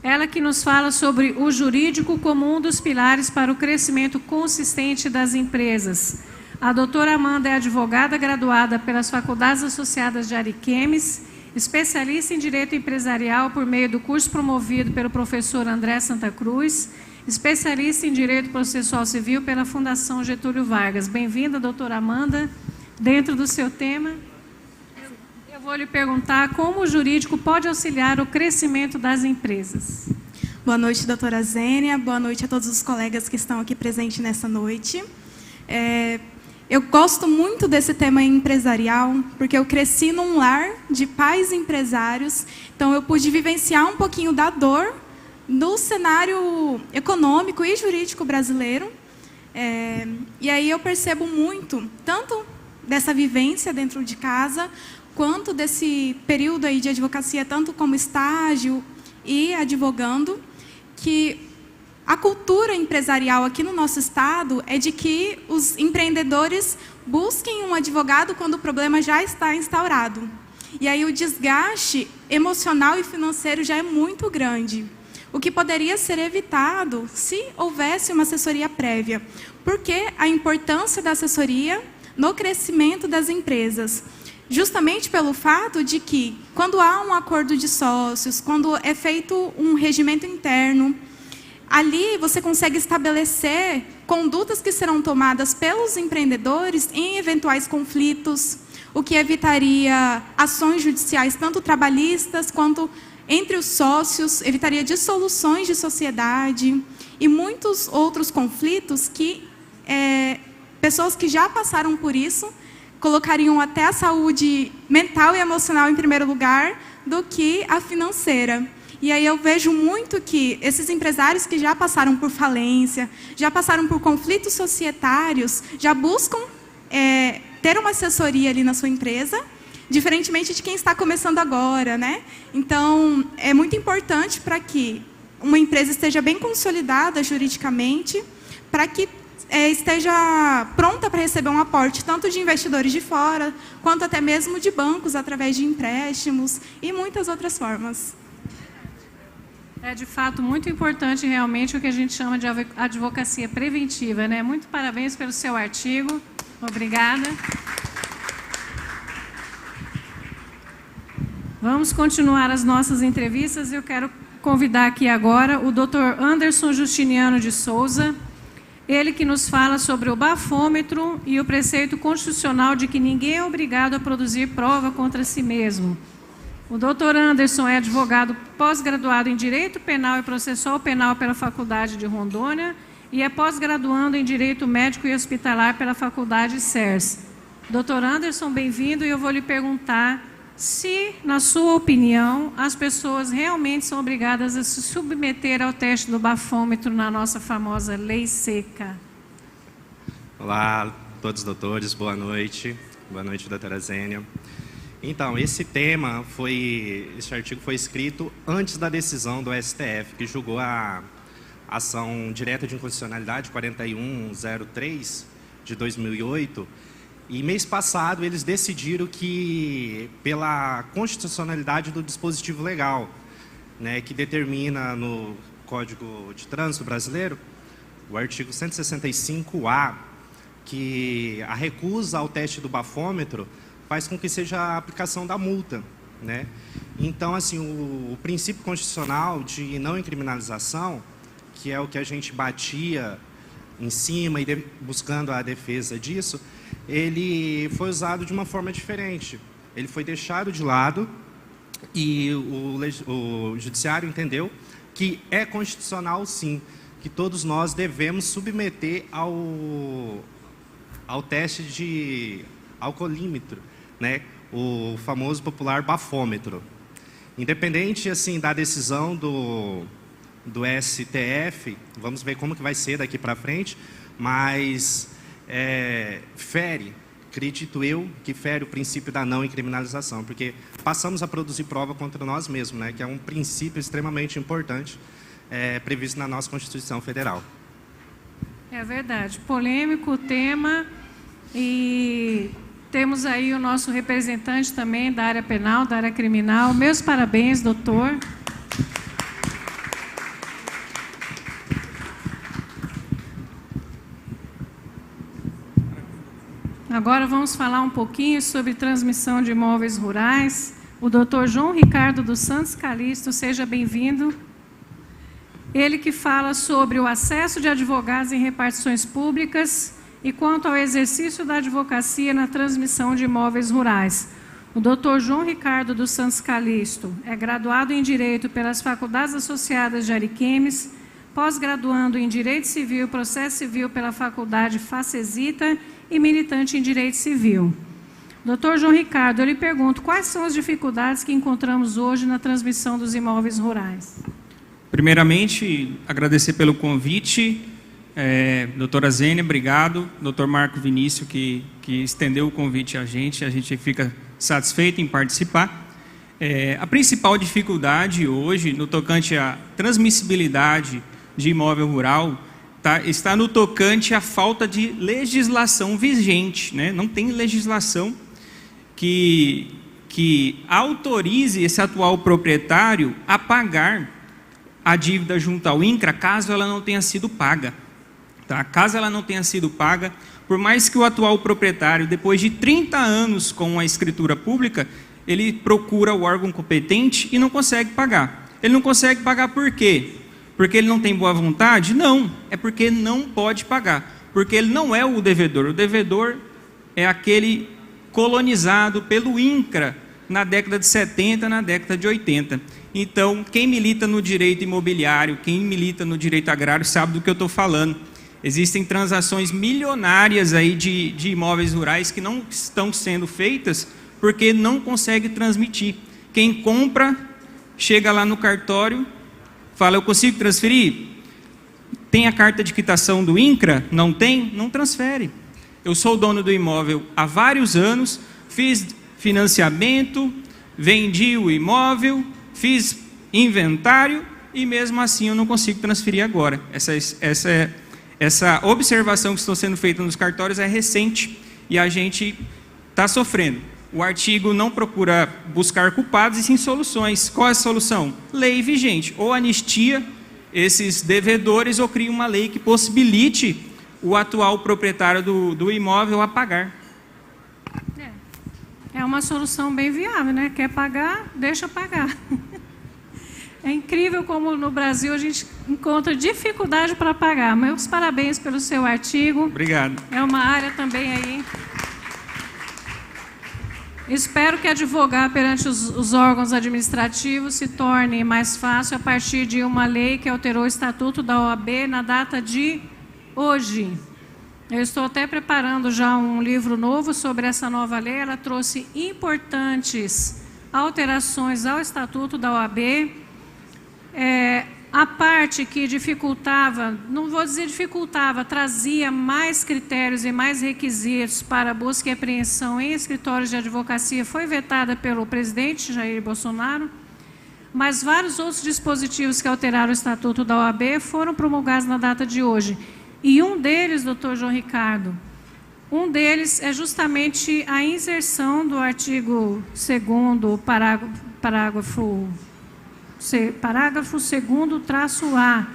[SPEAKER 1] Ela que nos fala sobre o jurídico como um dos pilares para o crescimento consistente das empresas. A doutora Amanda é advogada graduada pelas Faculdades Associadas de Ariquemes, especialista em Direito Empresarial por meio do curso promovido pelo professor André Santa Cruz, especialista em Direito Processual Civil pela Fundação Getúlio Vargas. Bem-vinda, doutora Amanda. Dentro do seu tema, eu vou lhe perguntar como o jurídico pode auxiliar o crescimento das empresas.
[SPEAKER 14] Boa noite, doutora Zênia. Boa noite a todos os colegas que estão aqui presentes nessa noite. Eu gosto muito desse tema empresarial, porque eu cresci num lar de pais empresários, então eu pude vivenciar um pouquinho da dor do cenário econômico e jurídico brasileiro. E aí eu percebo muito, tanto dessa vivência dentro de casa, quanto desse período aí de advocacia, tanto como estágio e advogando, que a cultura empresarial aqui no nosso estado é de que os empreendedores busquem um advogado quando o problema já está instaurado. E aí o desgaste emocional e financeiro já é muito grande, o que poderia ser evitado se houvesse uma assessoria prévia. Por que a importância da assessoria no crescimento das empresas? Justamente pelo fato de que, quando há um acordo de sócios, quando é feito um regimento interno, ali você consegue estabelecer condutas que serão tomadas pelos empreendedores em eventuais conflitos, o que evitaria ações judiciais, tanto trabalhistas quanto entre os sócios, evitaria dissoluções de sociedade e muitos outros conflitos que pessoas que já passaram por isso colocariam até a saúde mental e emocional em primeiro lugar do que a financeira. E aí eu vejo muito que esses empresários que já passaram por falência, já passaram por conflitos societários, já buscam ter uma assessoria ali na sua empresa, diferentemente de quem está começando agora, né? Então, é muito importante para que uma empresa esteja bem consolidada juridicamente, para que esteja pronta para receber um aporte tanto de investidores de fora, quanto até mesmo de bancos, através de empréstimos e muitas outras formas.
[SPEAKER 1] É, de fato, muito importante realmente o que a gente chama de advocacia preventiva, né? Muito parabéns pelo seu artigo. Obrigada. Vamos continuar as nossas entrevistas. Eu quero convidar aqui agora o Dr. Anderson Justiniano de Souza, ele que nos fala sobre o bafômetro e o preceito constitucional de que ninguém é obrigado a produzir prova contra si mesmo. O Dr. Anderson é advogado pós-graduado em Direito Penal e Processual Penal pela Faculdade de Rondônia e é pós-graduando em Direito Médico e Hospitalar pela Faculdade CERS. Dr. Anderson, bem-vindo, e eu vou lhe perguntar se, na sua opinião, as pessoas realmente são obrigadas a se submeter ao teste do bafômetro na nossa famosa lei seca.
[SPEAKER 15] Olá a todos os doutores, boa noite. Boa noite, doutora Zênia. Então, esse artigo foi escrito antes da decisão do STF, que julgou a ação direta de inconstitucionalidade 4103 de 2008, e mês passado eles decidiram que, pela constitucionalidade do dispositivo legal, né, que determina no Código de Trânsito Brasileiro, o artigo 165A, que a recusa ao teste do bafômetro faz com que seja a aplicação da multa, né? Então, assim, o princípio constitucional de não incriminalização, que é o que a gente batia em cima e buscando a defesa disso, ele foi usado de uma forma diferente. Ele foi deixado de lado e o judiciário entendeu que é constitucional, sim, que todos nós devemos submeter ao teste de alcoolímetro, né? O famoso popular bafômetro. Independente assim da decisão do STF, vamos ver como que vai ser daqui para frente, mas acredito eu, que fere o princípio da não incriminalização, porque passamos a produzir prova contra nós mesmos, né? Que é um princípio extremamente importante previsto na nossa Constituição Federal.
[SPEAKER 1] É verdade, polêmico o tema, e temos aí o nosso representante também da área penal, da área criminal. Meus parabéns, doutor. Agora vamos falar um pouquinho sobre transmissão de imóveis rurais. O doutor João Ricardo dos Santos Calixto, seja bem-vindo. Ele que fala sobre o acesso de advogados em repartições públicas e quanto ao exercício da advocacia na transmissão de imóveis rurais. O doutor João Ricardo dos Santos Calixto é graduado em Direito pelas Faculdades Associadas de Ariquemes, pós-graduando em Direito Civil e Processo Civil pela Faculdade Facesita e militante em Direito Civil. Doutor João Ricardo, eu lhe pergunto, quais são as dificuldades que encontramos hoje na transmissão dos imóveis rurais?
[SPEAKER 16] Primeiramente, agradecer pelo convite. Doutora Zênia, obrigado. Doutor Marco Vinícius, que estendeu o convite a gente fica satisfeito em participar. A principal dificuldade hoje, no tocante à transmissibilidade de imóvel rural, está no tocante à falta de legislação vigente, né? Não tem legislação que autorize esse atual proprietário a pagar a dívida junto ao INCRA, caso ela não tenha sido paga. Tá? Caso ela não tenha sido paga, por mais que o atual proprietário, depois de 30 anos com a escritura pública, ele procura o órgão competente e não consegue pagar. Ele não consegue pagar por quê? Porque ele não tem boa vontade? Não, é porque não pode pagar. Porque ele não é o devedor. O devedor é aquele colonizado pelo INCRA na década de 70, na década de 80. Então, quem milita no direito imobiliário, quem milita no direito agrário, sabe do que eu estou falando. Existem transações milionárias aí de imóveis rurais que não estão sendo feitas porque não consegue transmitir. Quem compra, chega lá no cartório, fala, eu consigo transferir? Tem a carta de quitação do INCRA? Não tem? Não transfere. Eu sou dono do imóvel há vários anos, fiz financiamento, vendi o imóvel, fiz inventário e mesmo assim eu não consigo transferir agora. Essa essa observação que estão sendo feita nos cartórios é recente e a gente está sofrendo. O artigo não procura buscar culpados e sim soluções. Qual é a solução? Lei vigente. Ou anistia esses devedores ou cria uma lei que possibilite o atual proprietário do imóvel a pagar.
[SPEAKER 1] É uma solução bem viável, né? Quer pagar, deixa pagar. É incrível como no Brasil a gente encontra dificuldade para pagar. Meus parabéns pelo seu artigo.
[SPEAKER 16] Obrigado.
[SPEAKER 1] É uma área também aí. Espero que advogar perante os órgãos administrativos se torne mais fácil a partir de uma lei que alterou o Estatuto da OAB na data de hoje. Eu estou até preparando já um livro novo sobre essa nova lei. Ela trouxe importantes alterações ao Estatuto da OAB. A parte que dificultava, não vou dizer dificultava, trazia mais critérios e mais requisitos para busca e apreensão em escritórios de advocacia foi vetada pelo presidente Jair Bolsonaro, mas vários outros dispositivos que alteraram o Estatuto da OAB foram promulgados na data de hoje. E um deles, doutor João Ricardo, um deles é justamente a inserção do artigo 2º, parágrafo 2º-A,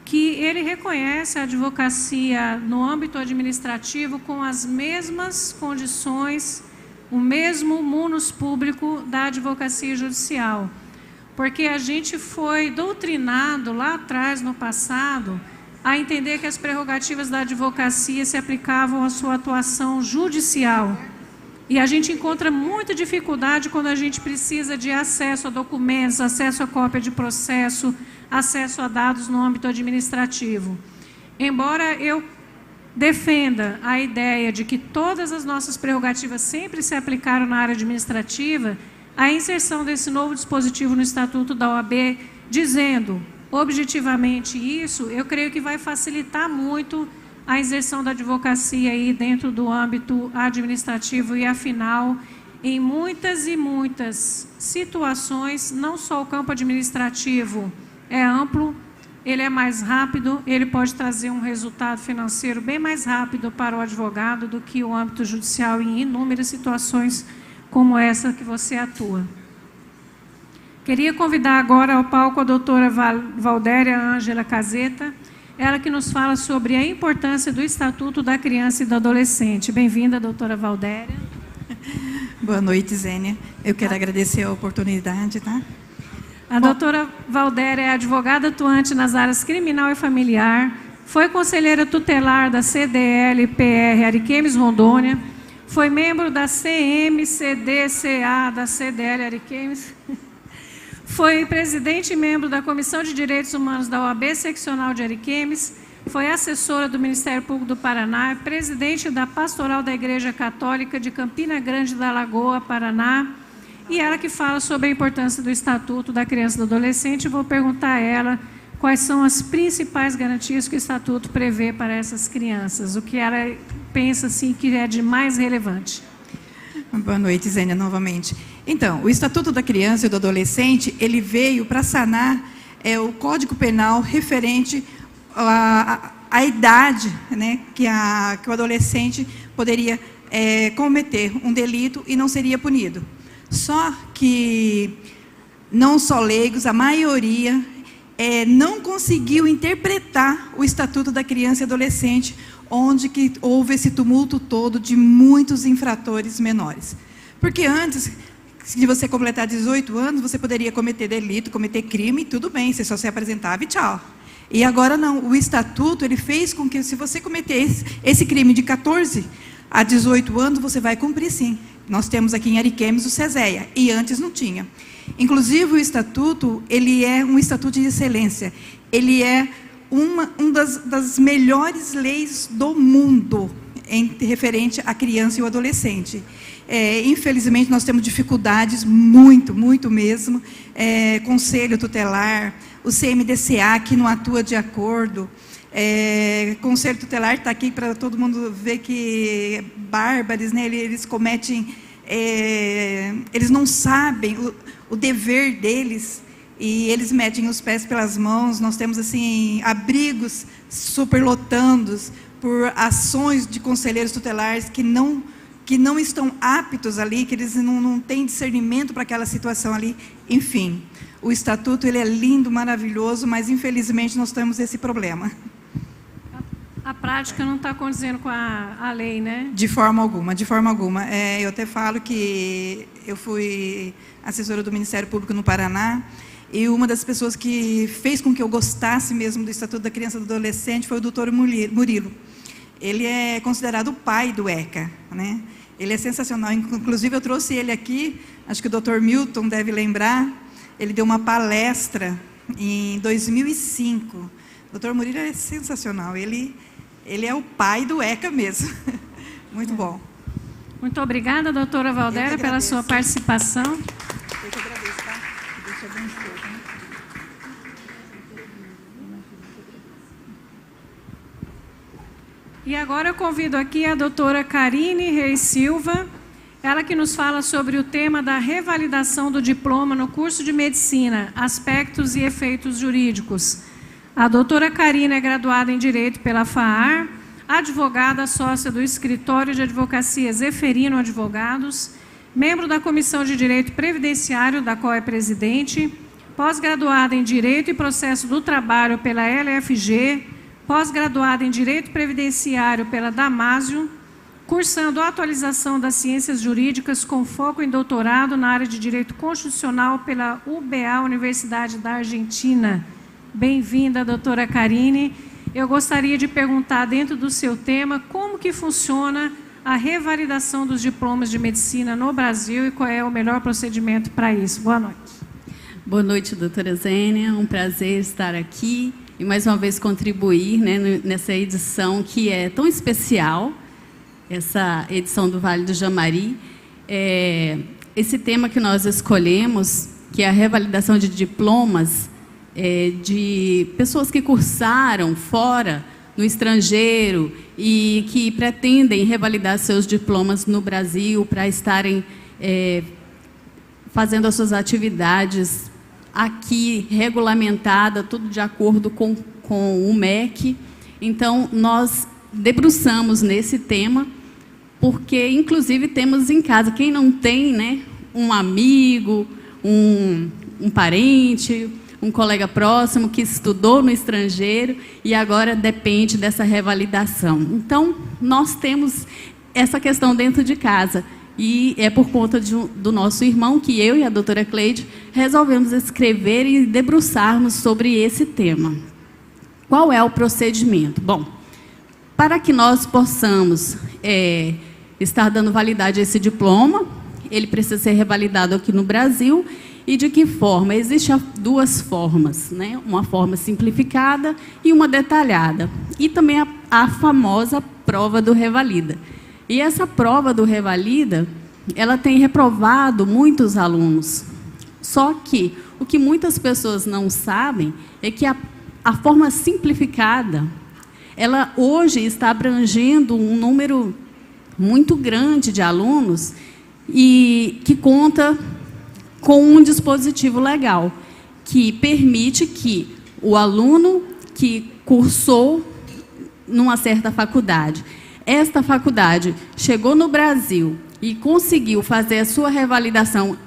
[SPEAKER 1] que ele reconhece a advocacia no âmbito administrativo com as mesmas condições, o mesmo munus público da advocacia judicial. Porque a gente foi doutrinado lá atrás, no passado, a entender que as prerrogativas da advocacia se aplicavam à sua atuação judicial. E a gente encontra muita dificuldade quando a gente precisa de acesso a documentos, acesso a cópia de processo, acesso a dados no âmbito administrativo. Embora eu defenda a ideia de que todas as nossas prerrogativas sempre se aplicaram na área administrativa, a inserção desse novo dispositivo no Estatuto da OAB, dizendo objetivamente isso, eu creio que vai facilitar muito a inserção da advocacia aí dentro do âmbito administrativo e, afinal, em muitas e muitas situações, não só o campo administrativo é amplo, ele é mais rápido, ele pode trazer um resultado financeiro bem mais rápido para o advogado do que o âmbito judicial em inúmeras situações como essa que você atua. Queria convidar agora ao palco a doutora Valdéria Ângela Caseta, ela que nos fala sobre a importância do Estatuto da Criança e do Adolescente. Bem-vinda, doutora Valdéria.
[SPEAKER 17] Boa noite, Zênia. Eu quero agradecer a oportunidade, tá?
[SPEAKER 1] A doutora Valdéria é advogada atuante nas áreas criminal e familiar, foi conselheira tutelar da CDL-PR Ariquemes, Rondônia, foi membro da CMCDCA da CDL Ariquemes, foi presidente e membro da Comissão de Direitos Humanos da OAB Seccional de Ariquemes, foi assessora do Ministério Público do Paraná, presidente da Pastoral da Igreja Católica de Campina Grande da Lagoa, Paraná, e ela que fala sobre a importância do Estatuto da Criança e do Adolescente. Vou perguntar a ela quais são as principais garantias que o Estatuto prevê para essas crianças, o que ela pensa assim, que é de mais relevante.
[SPEAKER 17] Boa noite, Zênia, novamente. Então, o Estatuto da Criança e do Adolescente, ele veio para sanar o Código Penal referente à idade, né, que o adolescente poderia cometer um delito e não seria punido. Só que não só leigos, a maioria não conseguiu interpretar o Estatuto da Criança e Adolescente, onde que houve esse tumulto todo de muitos infratores menores. Porque antes, se você completar 18 anos, você poderia cometer delito, cometer crime, tudo bem, você só se apresentava e tchau. E agora não, o Estatuto ele fez com que, se você cometer esse crime de 14 a 18 anos, você vai cumprir sim. Nós temos aqui em Ariquemes o CESEA, e antes não tinha. Inclusive, o Estatuto, ele é um Estatuto de excelência. Ele é uma das melhores leis do mundo referente à criança e ao adolescente. Infelizmente, nós temos dificuldades, muito mesmo, conselho tutelar, o CMDCA, que não atua de acordo, conselho tutelar está aqui para todo mundo ver que bárbaros, né? Eles cometem, eles não sabem o dever deles e eles metem os pés pelas mãos. Nós temos assim abrigos superlotandos por ações de conselheiros tutelares que não estão aptos ali, que eles não têm discernimento para aquela situação ali. Enfim, o estatuto ele é lindo, maravilhoso, mas infelizmente nós temos esse problema.
[SPEAKER 1] A prática não está condizendo com a lei, né?
[SPEAKER 17] De forma alguma, de forma alguma. Eu até falo que eu fui assessora do Ministério Público no Paraná, e uma das pessoas que fez com que eu gostasse mesmo do Estatuto da Criança e do Adolescente foi o doutor Murilo. Ele é considerado o pai do ECA, né? Ele é sensacional. Inclusive, eu trouxe ele aqui, acho que o doutor Milton deve lembrar, ele deu uma palestra em 2005. O doutor Murilo é sensacional. Ele é o pai do ECA mesmo. Muito bom.
[SPEAKER 1] Muito obrigada, doutora Valdéria, pela sua participação.
[SPEAKER 17] Eu que agradeço, tá? Deus te abençoe, tá?
[SPEAKER 1] E agora eu convido aqui a doutora Karine Reis Silva, ela que nos fala sobre o tema da revalidação do diploma no curso de Medicina, aspectos e efeitos jurídicos. A doutora Karine é graduada em Direito pela FAAR, advogada sócia do Escritório de Advocacia Zeferino Advogados, membro da Comissão de Direito Previdenciário, da qual é presidente, pós-graduada em Direito e Processo do Trabalho pela LFG, pós-graduada em Direito Previdenciário pela Damásio, cursando atualização das ciências jurídicas com foco em doutorado na área de Direito Constitucional pela UBA, Universidade da Argentina. Bem-vinda, doutora Karine. Eu gostaria de perguntar, dentro do seu tema, como que funciona a revalidação dos diplomas de medicina no Brasil e qual é o melhor procedimento para isso. Boa noite.
[SPEAKER 18] Boa noite, doutora Zênia. Um prazer estar aqui e, mais uma vez, contribuir, né, nessa edição que é tão especial, essa edição do Vale do Jamari. Esse tema que nós escolhemos, que é a revalidação de diplomas de pessoas que cursaram fora, no estrangeiro, e que pretendem revalidar seus diplomas no Brasil para estarem fazendo as suas atividades aqui, regulamentada, tudo de acordo com o MEC. Então, nós debruçamos nesse tema, porque, inclusive, temos em casa, quem não tem, né, um amigo, um parente, um colega próximo que estudou no estrangeiro e agora depende dessa revalidação. Então, nós temos essa questão dentro de casa. E é por conta do nosso irmão que eu e a doutora Cleide resolvemos escrever e debruçarmos sobre esse tema. Qual é o procedimento? Bom, para que nós possamos estar dando validade a esse diploma, ele precisa ser revalidado aqui no Brasil. E de que forma? Existem duas formas, né? Uma forma simplificada e uma detalhada. E também a famosa prova do revalida. E essa prova do revalida, ela tem reprovado muitos alunos. Só que o que muitas pessoas não sabem é que a forma simplificada, ela hoje está abrangendo um número muito grande de alunos e que conta com um dispositivo legal que permite que o aluno que cursou numa certa faculdade, esta faculdade chegou no Brasil e conseguiu fazer a sua revalidação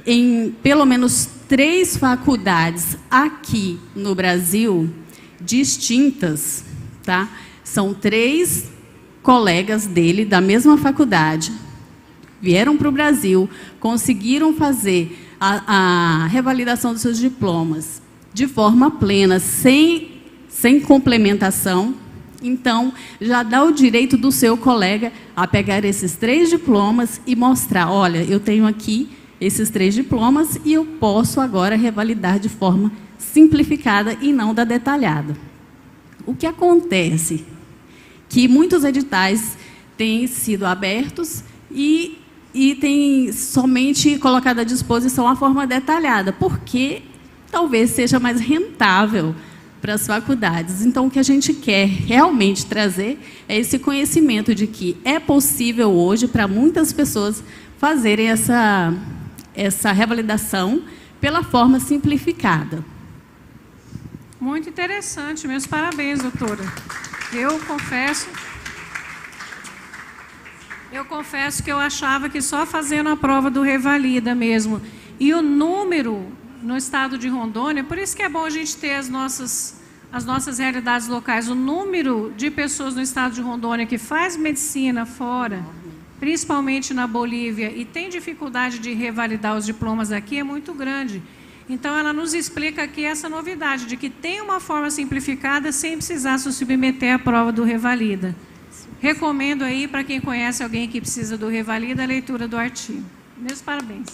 [SPEAKER 18] em pelo menos 3 faculdades aqui no Brasil, distintas, tá? São 3 colegas dele da mesma faculdade, vieram para o Brasil, conseguiram fazer a revalidação dos seus diplomas de forma plena, sem complementação. Então, já dá o direito do seu colega a pegar esses 3 diplomas e mostrar, olha, eu tenho aqui esses 3 diplomas e eu posso agora revalidar de forma simplificada e não da detalhada. O que acontece? Que muitos editais têm sido abertos e tem somente colocado à disposição a forma detalhada, porque talvez seja mais rentável para as faculdades. Então, o que a gente quer realmente trazer é esse conhecimento de que é possível hoje para muitas pessoas fazerem essa revalidação pela forma simplificada.
[SPEAKER 1] Muito interessante, meus parabéns, doutora. Eu confesso que eu achava que só fazendo a prova do Revalida mesmo. E o número no estado de Rondônia, por isso que é bom a gente ter as nossas realidades locais, o número de pessoas no estado de Rondônia que faz medicina fora, principalmente na Bolívia, e tem dificuldade de revalidar os diplomas aqui, é muito grande. Então, ela nos explica aqui essa novidade, de que tem uma forma simplificada sem precisar se submeter à prova do Revalida. Recomendo aí, para quem conhece alguém que precisa do Revalida, a leitura do artigo. Meus parabéns.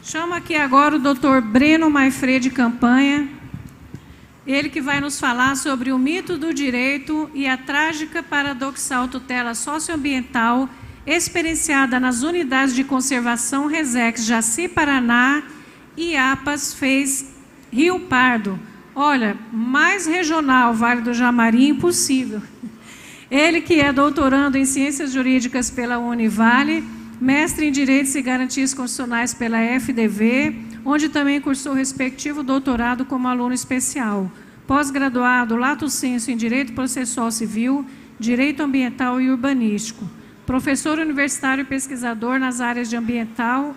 [SPEAKER 1] Chamo aqui agora o Dr. Breno Maifredi Campanha, ele que vai nos falar sobre o mito do direito e a trágica paradoxal tutela socioambiental experienciada nas unidades de conservação Resex Jaci Paraná e APAS fez Rio Pardo. Olha, mais regional, Vale do Jamari, impossível. Ele que é doutorando em Ciências Jurídicas pela Univale, mestre em Direitos e Garantias Constitucionais pela FDV, onde também cursou o respectivo doutorado como aluno especial. Pós-graduado, lato sensu em Direito Processual Civil, Direito Ambiental e Urbanístico. Professor universitário e pesquisador nas áreas de ambiental,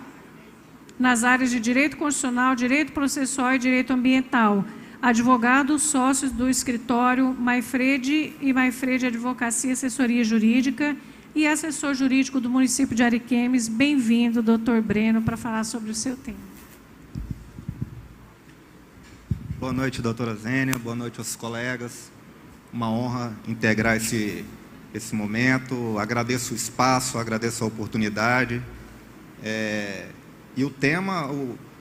[SPEAKER 1] nas áreas de Direito Constitucional, Direito Processual e Direito Ambiental. Advogado, sócios do escritório Maifredi e Maifredi Advocacia e Assessoria Jurídica e assessor jurídico do município de Ariquemes. Bem-vindo, doutor Breno, para falar sobre o seu tema.
[SPEAKER 19] Boa noite, doutora Zênia. Boa noite aos colegas. Uma honra integrar esse momento. Agradeço o espaço, agradeço a oportunidade. E o tema,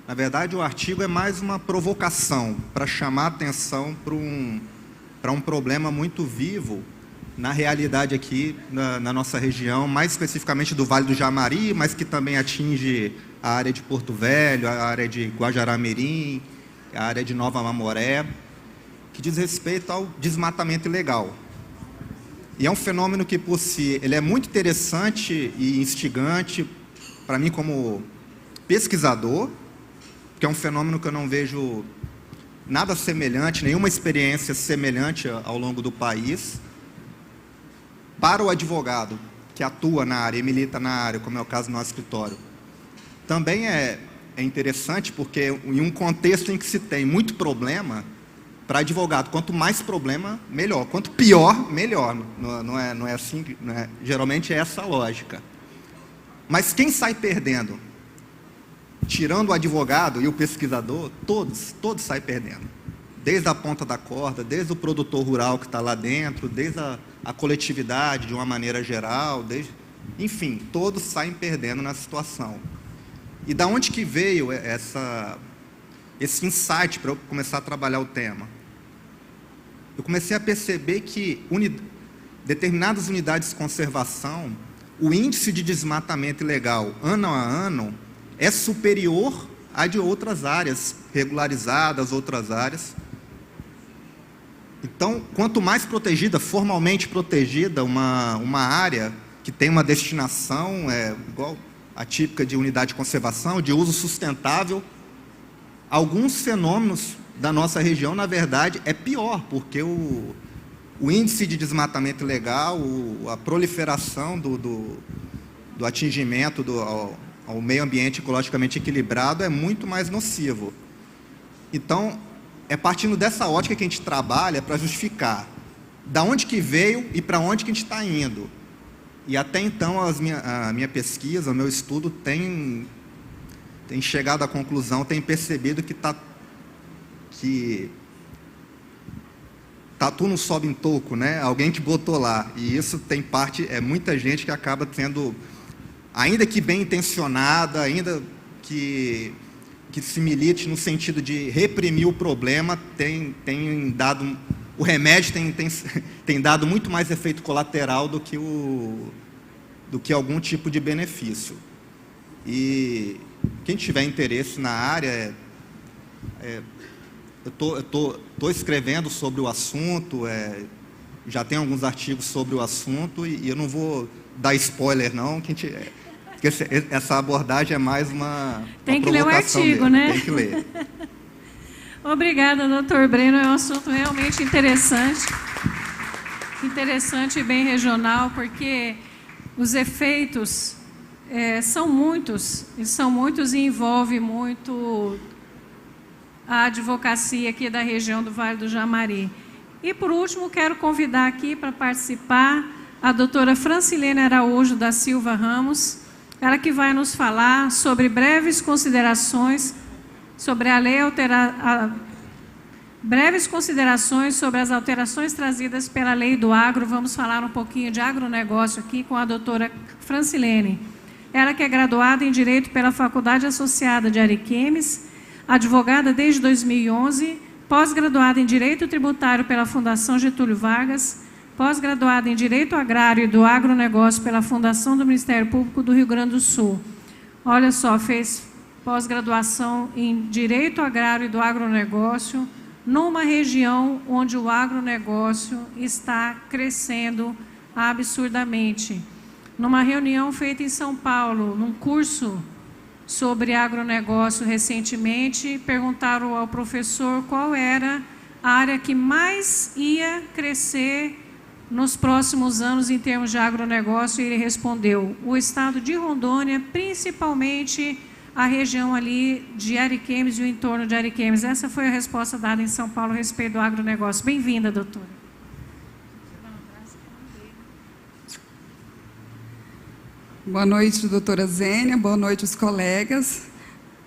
[SPEAKER 19] na verdade, o artigo é mais uma provocação para chamar a atenção para um problema muito vivo na realidade aqui na nossa região, mais especificamente do Vale do Jamari, mas que também atinge a área de Porto Velho, a área de Guajará-Mirim, a área de Nova Mamoré, que diz respeito ao desmatamento ilegal. E é um fenômeno que, por si, ele é muito interessante e instigante para mim como pesquisador, que é um fenômeno que eu não vejo nada semelhante, nenhuma experiência semelhante ao longo do país. Para o advogado que atua na área e milita na área, como é o caso do nosso escritório, também é interessante porque em um contexto em que se tem muito problema, para advogado, quanto mais problema, melhor. Quanto pior, melhor. Não é assim, geralmente é essa a lógica. Mas quem sai perdendo? Tirando o advogado e o pesquisador, todos saem perdendo. Desde a ponta da corda, desde o produtor rural que está lá dentro, desde a coletividade de uma maneira geral, enfim, todos saem perdendo na situação. E da onde que veio esse insight para eu começar a trabalhar o tema? Eu comecei a perceber que determinadas unidades de conservação, o índice de desmatamento ilegal, ano a ano, é superior à de outras áreas, regularizadas, outras áreas. Então, quanto mais protegida, formalmente protegida, uma área que tem uma destinação, igual a típica de unidade de conservação, de uso sustentável, alguns fenômenos da nossa região, na verdade, é pior, porque o índice de desmatamento ilegal, a proliferação do atingimento ao meio ambiente ecologicamente equilibrado é muito mais nocivo. Então, é partindo dessa ótica que a gente trabalha para justificar da onde que veio e para onde que a gente está indo. E até então, a minha pesquisa, o meu estudo tem chegado à conclusão, tem percebido que tatu não sobe em toco, né? Alguém que botou lá. E isso tem muita gente que acaba tendo, ainda que bem intencionada, ainda que se milite no sentido de reprimir o problema, o remédio tem dado muito mais efeito colateral do que algum tipo de benefício. E quem tiver interesse na área, eu estou escrevendo sobre o assunto, já tem alguns artigos sobre o assunto, e eu não vou dar spoiler não, Porque essa abordagem é mais uma
[SPEAKER 1] Tem que ler o artigo,
[SPEAKER 19] mesmo.
[SPEAKER 1] né?
[SPEAKER 19] Tem que ler.
[SPEAKER 1] Obrigada, doutor Breno. É um assunto realmente interessante. Interessante e bem regional, porque os efeitos são muitos e envolve muito a advocacia aqui da região do Vale do Jamari. E, por último, quero convidar aqui para participar a doutora Francilene Araújo da Silva Ramos, ela que vai nos falar sobre breves considerações sobre a lei breves considerações sobre as alterações trazidas pela Lei do Agro. Vamos falar um pouquinho de agronegócio aqui com a doutora Francilene. Ela que é graduada em Direito pela Faculdade Associada de Ariquemes, advogada desde 2011, pós-graduada em Direito Tributário pela Fundação Getúlio Vargas, pós-graduada em Direito Agrário e do Agronegócio pela Fundação do Ministério Público do Rio Grande do Sul. Olha só, fez pós-graduação em Direito Agrário e do Agronegócio, numa região onde o agronegócio está crescendo absurdamente. Numa reunião feita em São Paulo, num curso sobre agronegócio recentemente, perguntaram ao professor qual era a área que mais ia crescer nos próximos anos em termos de agronegócio, e ele respondeu: o estado de Rondônia, principalmente a região ali de Ariquemes e o entorno de Ariquemes. Essa foi a resposta dada em São Paulo a respeito do agronegócio. Bem-vinda, doutora.
[SPEAKER 20] Boa noite, doutora Zênia. Boa noite, os colegas.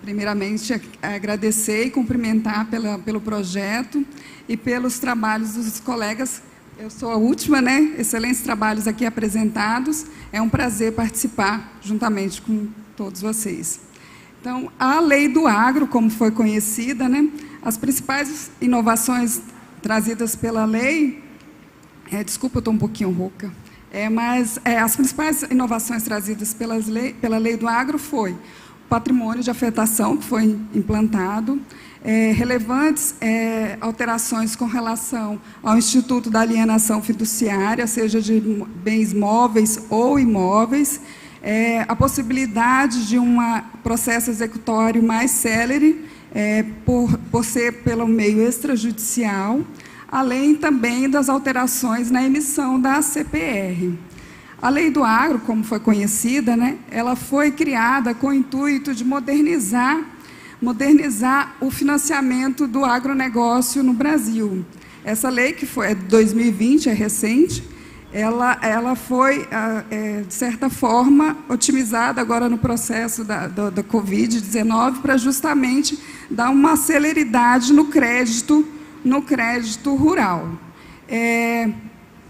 [SPEAKER 20] Primeiramente, agradecer e cumprimentar pelo projeto e pelos trabalhos dos colegas. Eu sou a última, né? Excelentes trabalhos aqui apresentados. É um prazer participar juntamente com todos vocês. Então, a Lei do Agro, como foi conhecida, né? As principais inovações trazidas pela lei... desculpa, eu estou um pouquinho rouca. Mas as principais inovações trazidas pela Lei do Agro foi o patrimônio de afetação, que foi implantado, relevantes alterações com relação ao Instituto da Alienação Fiduciária, seja de bens móveis ou imóveis, a possibilidade de um processo executório mais célere, por ser pelo meio extrajudicial, além também das alterações na emissão da CPR. A Lei do Agro, como foi conhecida, né, ela foi criada com o intuito de modernizar o financiamento do agronegócio no Brasil. Essa lei, que foi de 2020, é recente, ela foi, de certa forma, otimizada agora no processo da Covid-19 para justamente dar uma celeridade no crédito rural.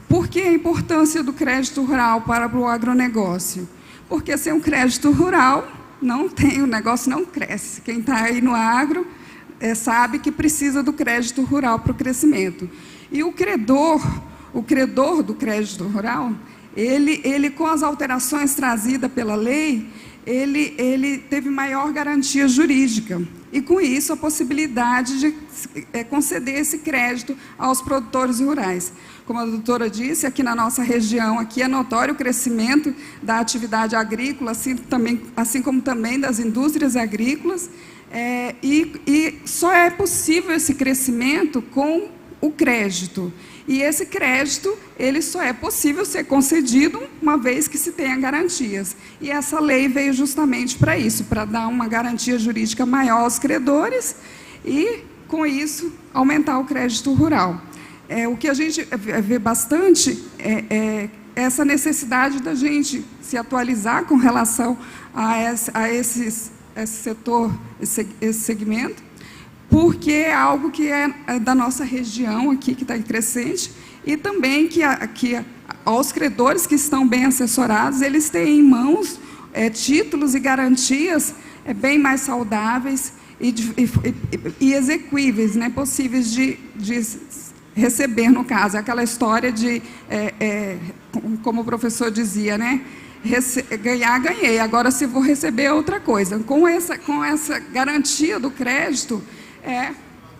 [SPEAKER 20] Por que a importância do crédito rural para o agronegócio? Porque sem um crédito rural, o negócio não cresce. Quem está aí no agro sabe que precisa do crédito rural para o crescimento. E o credor do crédito rural, ele com as alterações trazidas pela lei, ele teve maior garantia jurídica. E, com isso, a possibilidade de conceder esse crédito aos produtores rurais. Como a doutora disse, aqui na nossa região, aqui é notório o crescimento da atividade agrícola, assim como também das indústrias agrícolas, e só é possível esse crescimento com o crédito. E esse crédito, ele só é possível ser concedido uma vez que se tenha garantias. E essa lei veio justamente para isso, para dar uma garantia jurídica maior aos credores e, com isso, aumentar o crédito rural. O que a gente vê bastante é essa necessidade da gente se atualizar com relação a esse setor, esse segmento, porque é algo que é da nossa região aqui, que está em crescente, e também que aos credores que estão bem assessorados, eles têm em mãos títulos e garantias bem mais saudáveis e execuíveis, né, possíveis de receber, no caso. Aquela história de, como o professor dizia, né, ganhar, ganhei, agora se vou receber é outra coisa. Com essa garantia do crédito,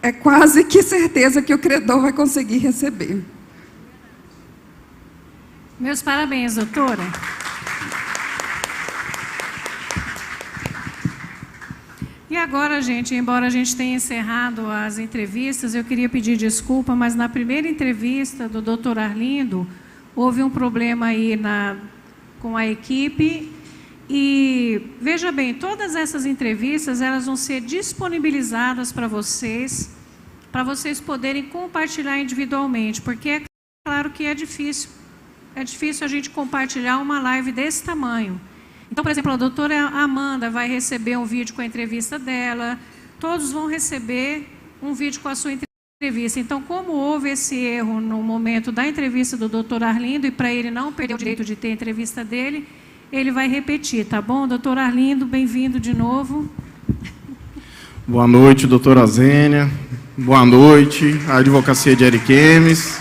[SPEAKER 20] é quase que certeza que o credor vai conseguir receber.
[SPEAKER 1] Meus parabéns, doutora. agora, gente, embora a gente tenha encerrado as entrevistas, eu queria pedir desculpa, mas na primeira entrevista do Dr. Arlindo, houve um problema aí com a equipe. E, veja bem, todas essas entrevistas, elas vão ser disponibilizadas para vocês poderem compartilhar individualmente, porque é claro que é difícil a gente compartilhar uma live desse tamanho. Então, por exemplo, a doutora Amanda vai receber um vídeo com a entrevista dela, todos vão receber um vídeo com a sua entrevista. Então, como houve esse erro no momento da entrevista do doutor Arlindo, e para ele não perder o direito de ter a entrevista dele, ele vai repetir, tá bom? Doutor Arlindo, bem-vindo de novo.
[SPEAKER 2] Boa noite, doutora Zênia. Boa noite, a advocacia de Ariquemes.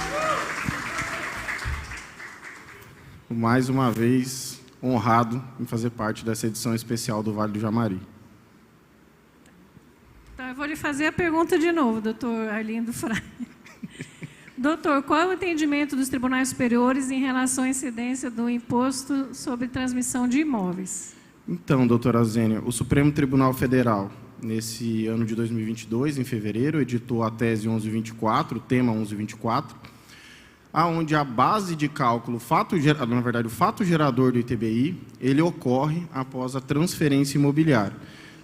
[SPEAKER 2] Mais uma vez, honrado em fazer parte dessa edição especial do Vale do Jamari.
[SPEAKER 1] Então, eu vou lhe fazer a pergunta de novo, doutor Arlindo Fraga. Doutor, qual é o entendimento dos tribunais superiores em relação à incidência do imposto sobre transmissão de imóveis?
[SPEAKER 2] Então, doutora Zênia, o Supremo Tribunal Federal, nesse ano de 2022, em fevereiro, editou a tese 1124, o tema 1124, aonde a base de cálculo, o fato gerador do ITBI, ele ocorre após a transferência imobiliária.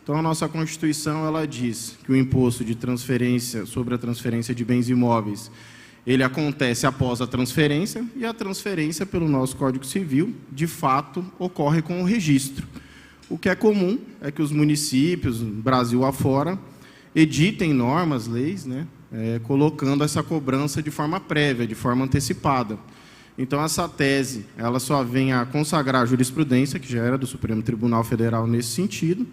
[SPEAKER 2] Então, a nossa Constituição, ela diz que o imposto de transferência sobre a transferência de bens imóveis, ele acontece após a transferência, e a transferência, pelo nosso Código Civil, de fato, ocorre com o registro. O que é comum é que os municípios, Brasil afora, editem normas, leis, né, colocando essa cobrança de forma prévia, de forma antecipada. Então, essa tese, ela só vem a consagrar a jurisprudência, que já era do Supremo Tribunal Federal nesse sentido,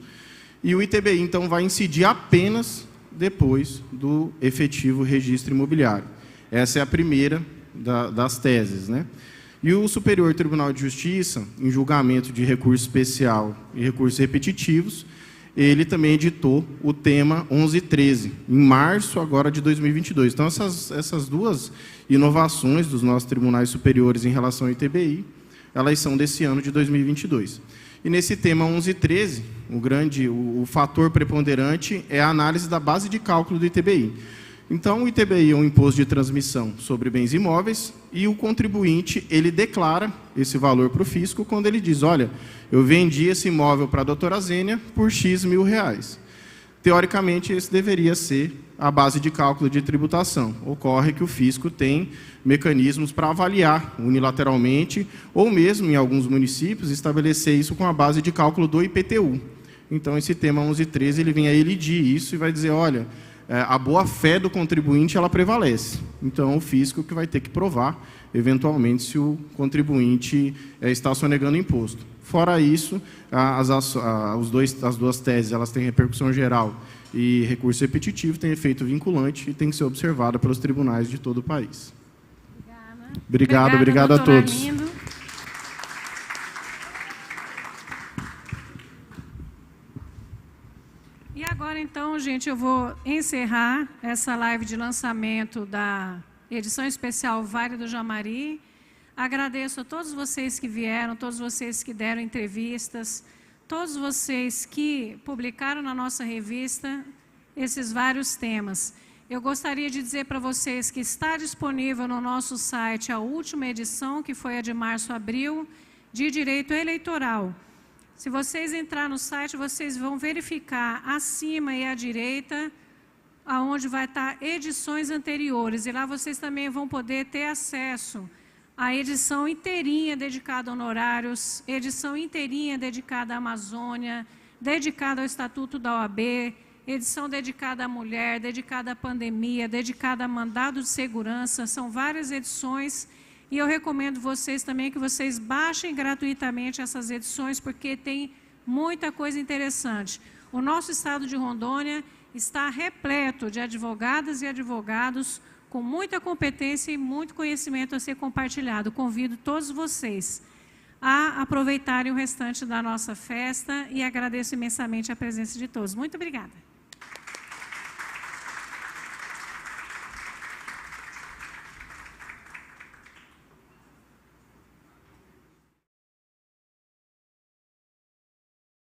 [SPEAKER 2] e o ITBI, então, vai incidir apenas depois do efetivo registro imobiliário. Essa é a primeira das teses, né? E o Superior Tribunal de Justiça, em julgamento de recurso especial e recursos repetitivos, ele também editou o tema 1113, em março agora de 2022. Então, essas duas inovações dos nossos tribunais superiores em relação ao ITBI, elas são desse ano de 2022. E nesse tema 1113, o fator preponderante é a análise da base de cálculo do ITBI. Então, o ITBI é um imposto de transmissão sobre bens imóveis e o contribuinte, ele declara esse valor para o fisco quando ele diz, olha, eu vendi esse imóvel para a doutora Zênia por X mil reais. Teoricamente, esse deveria ser a base de cálculo de tributação. Ocorre que o fisco tem mecanismos para avaliar unilateralmente ou mesmo, em alguns municípios, estabelecer isso com a base de cálculo do IPTU. Então, esse tema 1113, ele vem a elidir isso e vai dizer, olha, a boa-fé do contribuinte, ela prevalece. Então, o fisco que vai ter que provar, eventualmente, se o contribuinte está sonegando imposto. Fora isso, as duas teses, elas têm repercussão geral e recurso repetitivo, têm efeito vinculante e tem que ser observada pelos tribunais de todo o país. Obrigado a todos.
[SPEAKER 1] Arlindo. E agora, então, gente, eu vou encerrar essa live de lançamento da edição especial Vale do Jamari. Agradeço a todos vocês que vieram, todos vocês que deram entrevistas, todos vocês que publicaram na nossa revista esses vários temas. Eu gostaria de dizer para vocês que está disponível no nosso site a última edição, que foi a de março-abril, de Direito Eleitoral. Se vocês entrarem no site, vocês vão verificar acima e à direita, aonde vai estar edições anteriores. E lá vocês também vão poder ter acesso à edição inteirinha dedicada a honorários, edição inteirinha dedicada à Amazônia, dedicada ao Estatuto da OAB, edição dedicada à mulher, dedicada à pandemia, dedicada a mandado de segurança. São várias edições. E eu recomendo vocês também que vocês baixem gratuitamente essas edições, porque tem muita coisa interessante. O nosso estado de Rondônia está repleto de advogadas e advogados com muita competência e muito conhecimento a ser compartilhado. Convido todos vocês a aproveitarem o restante da nossa festa e agradeço imensamente a presença de todos. Muito obrigada.